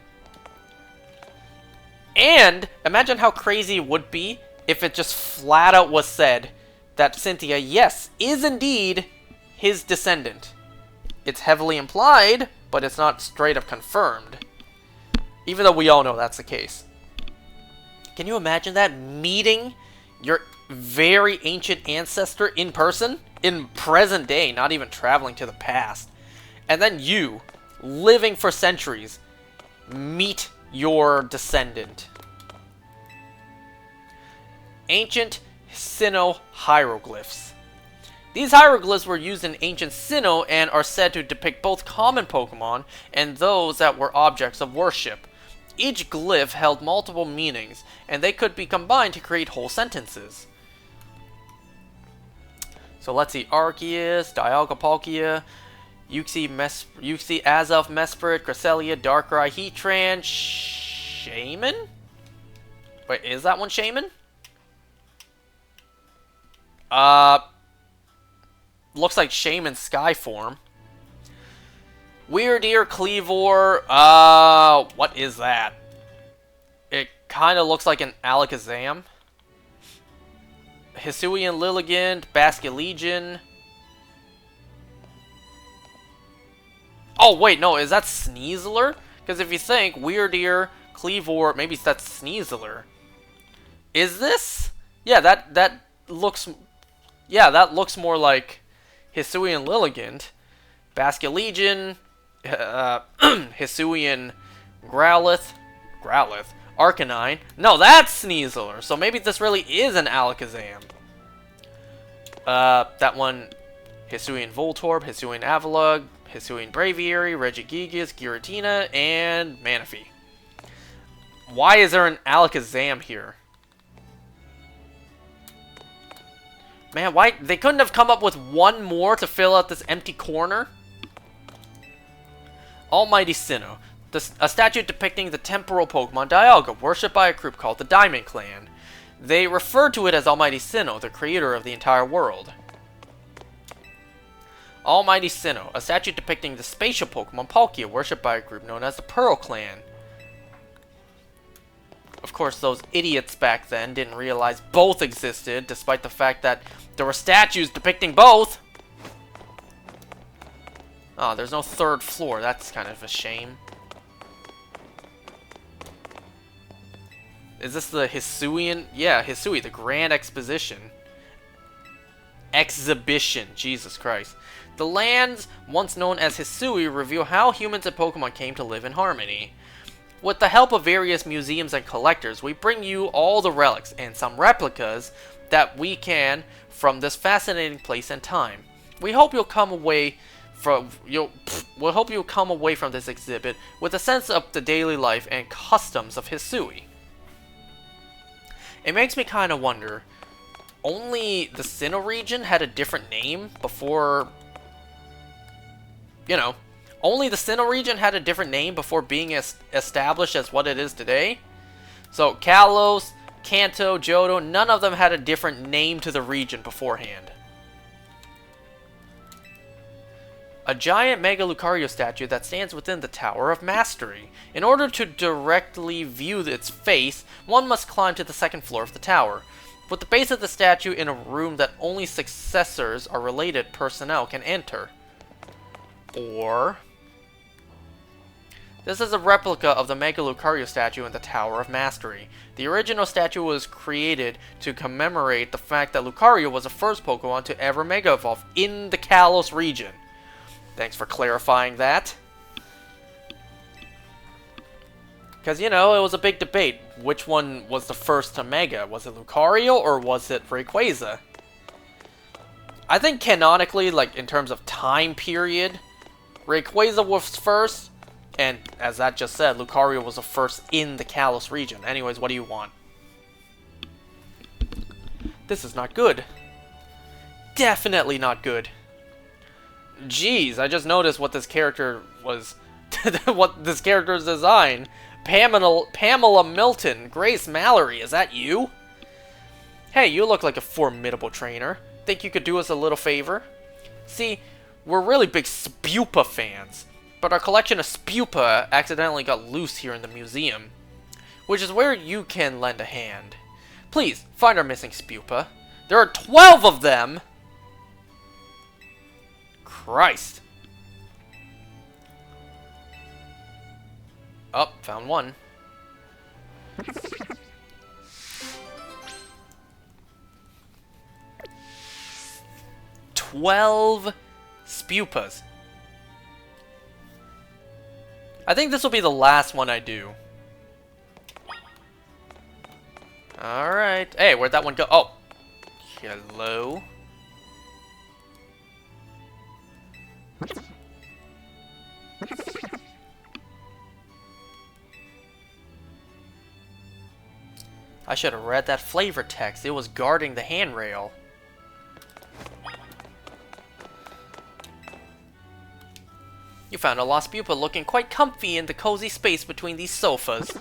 And imagine how crazy it would be if it just flat out was said that Cynthia, yes, is indeed his descendant. It's heavily implied, but it's not straight up confirmed. Even though we all know that's the case. Can you imagine that? Meeting your very ancient ancestor in person? In present day, not even traveling to the past. And then you, living for centuries, meet your descendant. Ancient Sinnoh hieroglyphs. These hieroglyphs were used in ancient Sinnoh and are said to depict both common Pokemon and those that were objects of worship. Each glyph held multiple meanings, and they could be combined to create whole sentences. So let's see. Arceus, Dialga Palkia, Uxie, Azelf, Mesprit, Cresselia, Darkrai, Heatran, Shaman? Wait, is that one Shaman? Looks like Shaman Sky form. Weirdeer, Cleavor, what is that? kind of looks like an Alakazam. Hisuian Lilligant, Basculegion. Oh, wait, no, is that Sneasler? Because if you think, Weirdeer, Cleavor, maybe that's Sneasler. Is this? Yeah, that looks... Yeah, that looks more like Hisuian Lilligant. Basculegion, Hisuian Growlithe, Arcanine. No, that's Sneasler. So maybe this really is an Alakazam. That one, Hisuian Voltorb, Hisuian Avalugg, Hisuian Braviary, Regigigas, Giratina, and Manaphy. Why is there an Alakazam here? Man, why? They couldn't have come up with one more to fill out this empty corner? Almighty Sinnoh. A statue depicting the temporal Pokemon Dialga, worshipped by a group called the Diamond Clan. They refer to it as Almighty Sinnoh, the creator of the entire world. Almighty Sinnoh. A statue depicting the spatial Pokemon Palkia, worshipped by a group known as the Pearl Clan. Of course, those idiots back then didn't realize both existed, despite the fact that there were statues depicting both. Oh, there's no third floor. That's kind of a shame. Is this the Hisuian? Yeah, Hisui, the Grand Exposition. Exhibition. Jesus Christ. The lands, once known as Hisui, reveal how humans and Pokemon came to live in harmony. With the help of various museums and collectors, we bring you all the relics and some replicas that we can from this fascinating place and time. We hope you'll come away from this exhibit with a sense of the daily life and customs of Hisui. It makes me kind of wonder, only the Sinnoh region had a different name before, you know, only the Sinnoh region had a different name before being established as what it is today? So, Kalos, Kanto, Johto, none of them had a different name to the region beforehand. A giant Mega Lucario statue that stands within the Tower of Mastery. In order to directly view its face, one must climb to the second floor of the tower. With the base of the statue in a room that only successors or related personnel can enter. Or... this is a replica of the Mega Lucario statue in the Tower of Mastery. The original statue was created to commemorate the fact that Lucario was the first Pokemon to ever Mega Evolve in the Kalos region. Thanks for clarifying that. Because, you know, it was a big debate. Which one was the first to Mega? Was it Lucario or was it Rayquaza? I think canonically, like in terms of time period, Rayquaza was first. And, as that just said, Lucario was the first in the Kalos region. Anyways, what do you want? This is not good. Definitely not good. Jeez, I just noticed what this character was... what this character's design. Pamela Milton. Grace Mallory, is that you? Hey, you look like a formidable trainer. Think you could do us a little favor? See, we're really big Spupa fans. But our collection of Spupa accidentally got loose here in the museum, which is where you can lend a hand. Please, find our missing Spupa. There are 12 of them! Christ. Oh, found one. "12 Spupas. I think this will be the last one I do. Alright. Hey, where'd that one go? Oh. Hello. I should have read that flavor text. It was guarding the handrail. You found a lost pupa looking quite comfy in the cozy space between these sofas.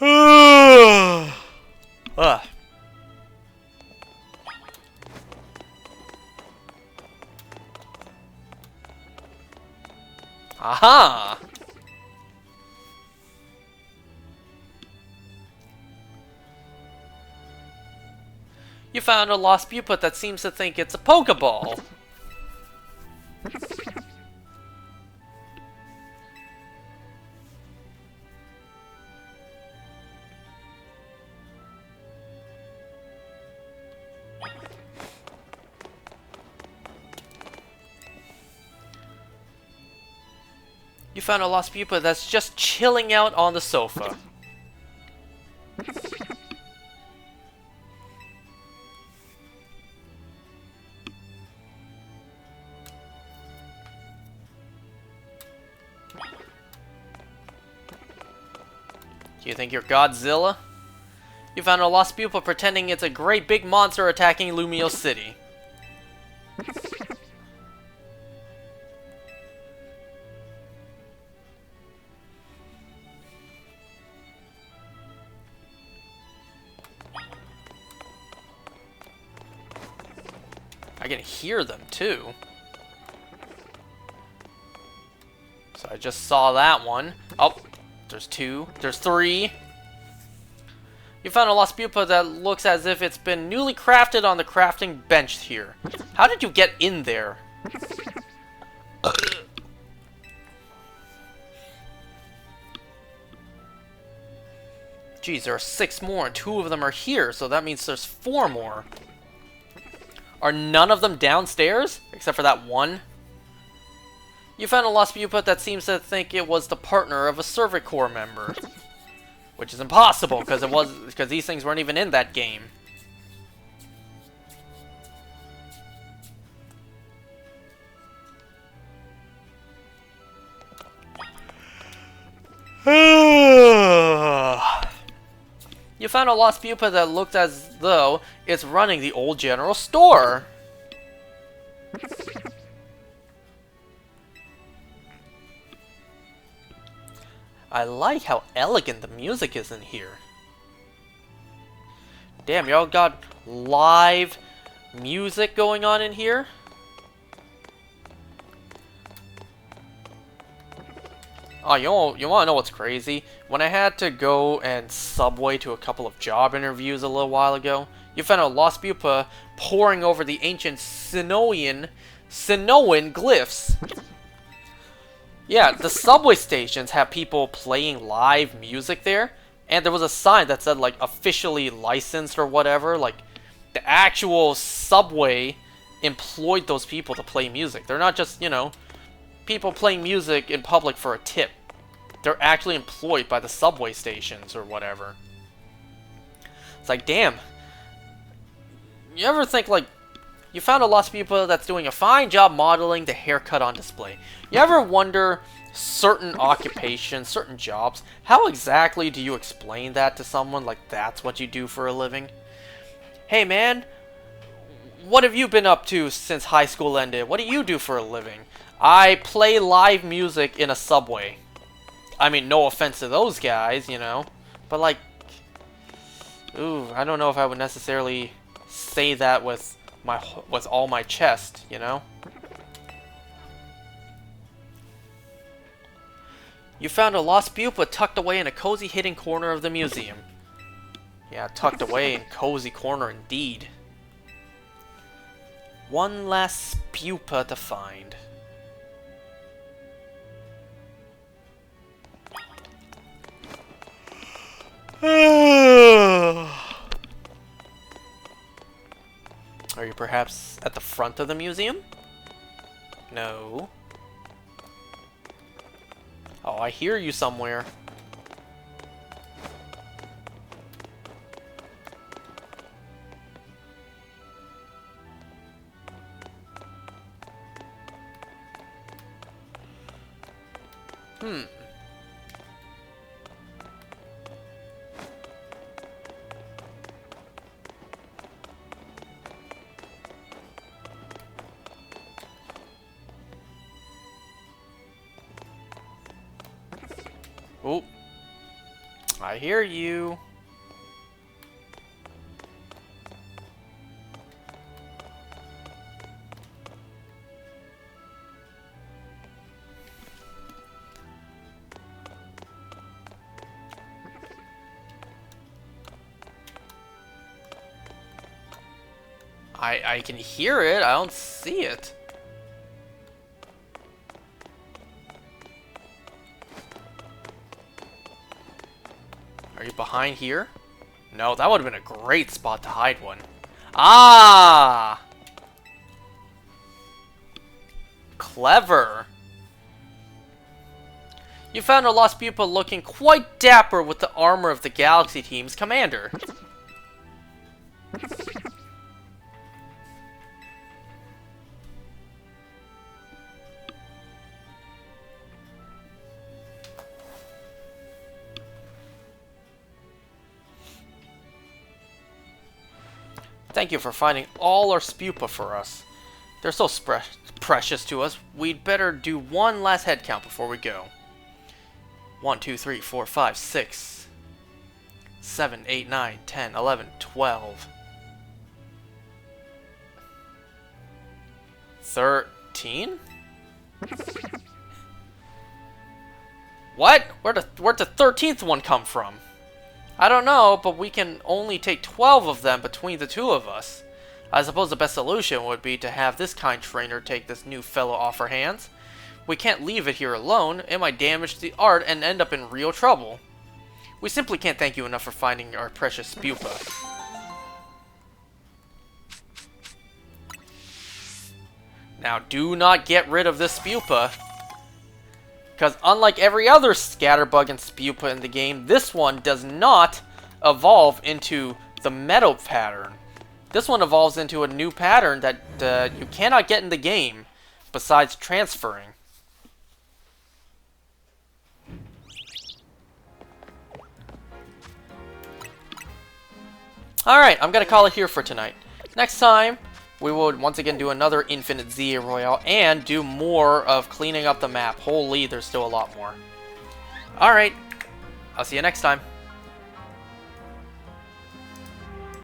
Ugh. Aha! You found a lost pupil that seems to think it's a Pokeball. You found a lost pupil that's just chilling out on the sofa. Do you think you're Godzilla? You found a lost pupil pretending it's a great big monster attacking Lumio City. I can hear them too. So I just saw that one. Oh, there's two. There's three. You found a lost pupil that looks as if it's been newly crafted on the crafting bench here. How did you get in there? Geez, there are 6 more and 2 of them are here, so that means there's 4 more. Are none of them downstairs? Except for that one? You found a lost pupil that seems to think it was the partner of a Servant Corps member. Which is impossible, because these things weren't even in that game. You found a lost pupil that looked as though it's running the old general store. I like how elegant the music is in here. Damn, y'all got live music going on in here? Oh, you wanna know what's crazy? When I had to go and subway to a couple of job interviews a little while ago, you found a lost pupil poring over the ancient Sinoan glyphs. Yeah, the subway stations have people playing live music there, and there was a sign that said, like, officially licensed or whatever. Like, the actual subway employed those people to play music. They're not just, you know, people playing music in public for a tip. They're actually employed by the subway stations or whatever. It's like, damn. You ever think, like, you found a lost pupil that's doing a fine job modeling the haircut on display. You ever wonder, certain occupations, certain jobs, how exactly do you explain that to someone? Like, that's what you do for a living? Hey, man, what have you been up to since high school ended? What do you do for a living? I play live music in a subway. I mean, no offense to those guys, you know. But, like, ooh, I don't know if I would necessarily say that with all my chest, you know? You found a lost pupil tucked away in a cozy hidden corner of the museum. Yeah, tucked away in cozy corner indeed. One last pupa to find. Are you perhaps at the front of the museum? No. Oh, I hear you somewhere. Oh, I hear you. I can hear it. I don't see it. Are you behind here? No, that would have been a great spot to hide one. Ah! Clever. You found a lost pupil looking quite dapper with the armor of the Galaxy Team's commander. Thank you for finding all our spupa for us. They're so precious to us. We'd better do one last head count before we go. 1, 2, 3, 4, 5, 6, 7, 8, 9, 10, 11, 12, 13? What? Where'd the 13th one come from? I don't know, but we can only take 12 of them between the two of us. I suppose the best solution would be to have this kind trainer take this new fellow off our hands. We can't leave it here alone. It might damage the art and end up in real trouble. We simply can't thank you enough for finding our precious pupa. Now, do not get rid of this pupa. Because unlike every other Scatterbug and Spupa in the game, this one does not evolve into the metal pattern. This one evolves into a new pattern that you cannot get in the game, besides transferring. Alright, I'm going to call it here for tonight. Next time, we will once again do another Infinite ZA Royale and do more of cleaning up the map. Holy, there's still a lot more. Alright, I'll see you next time.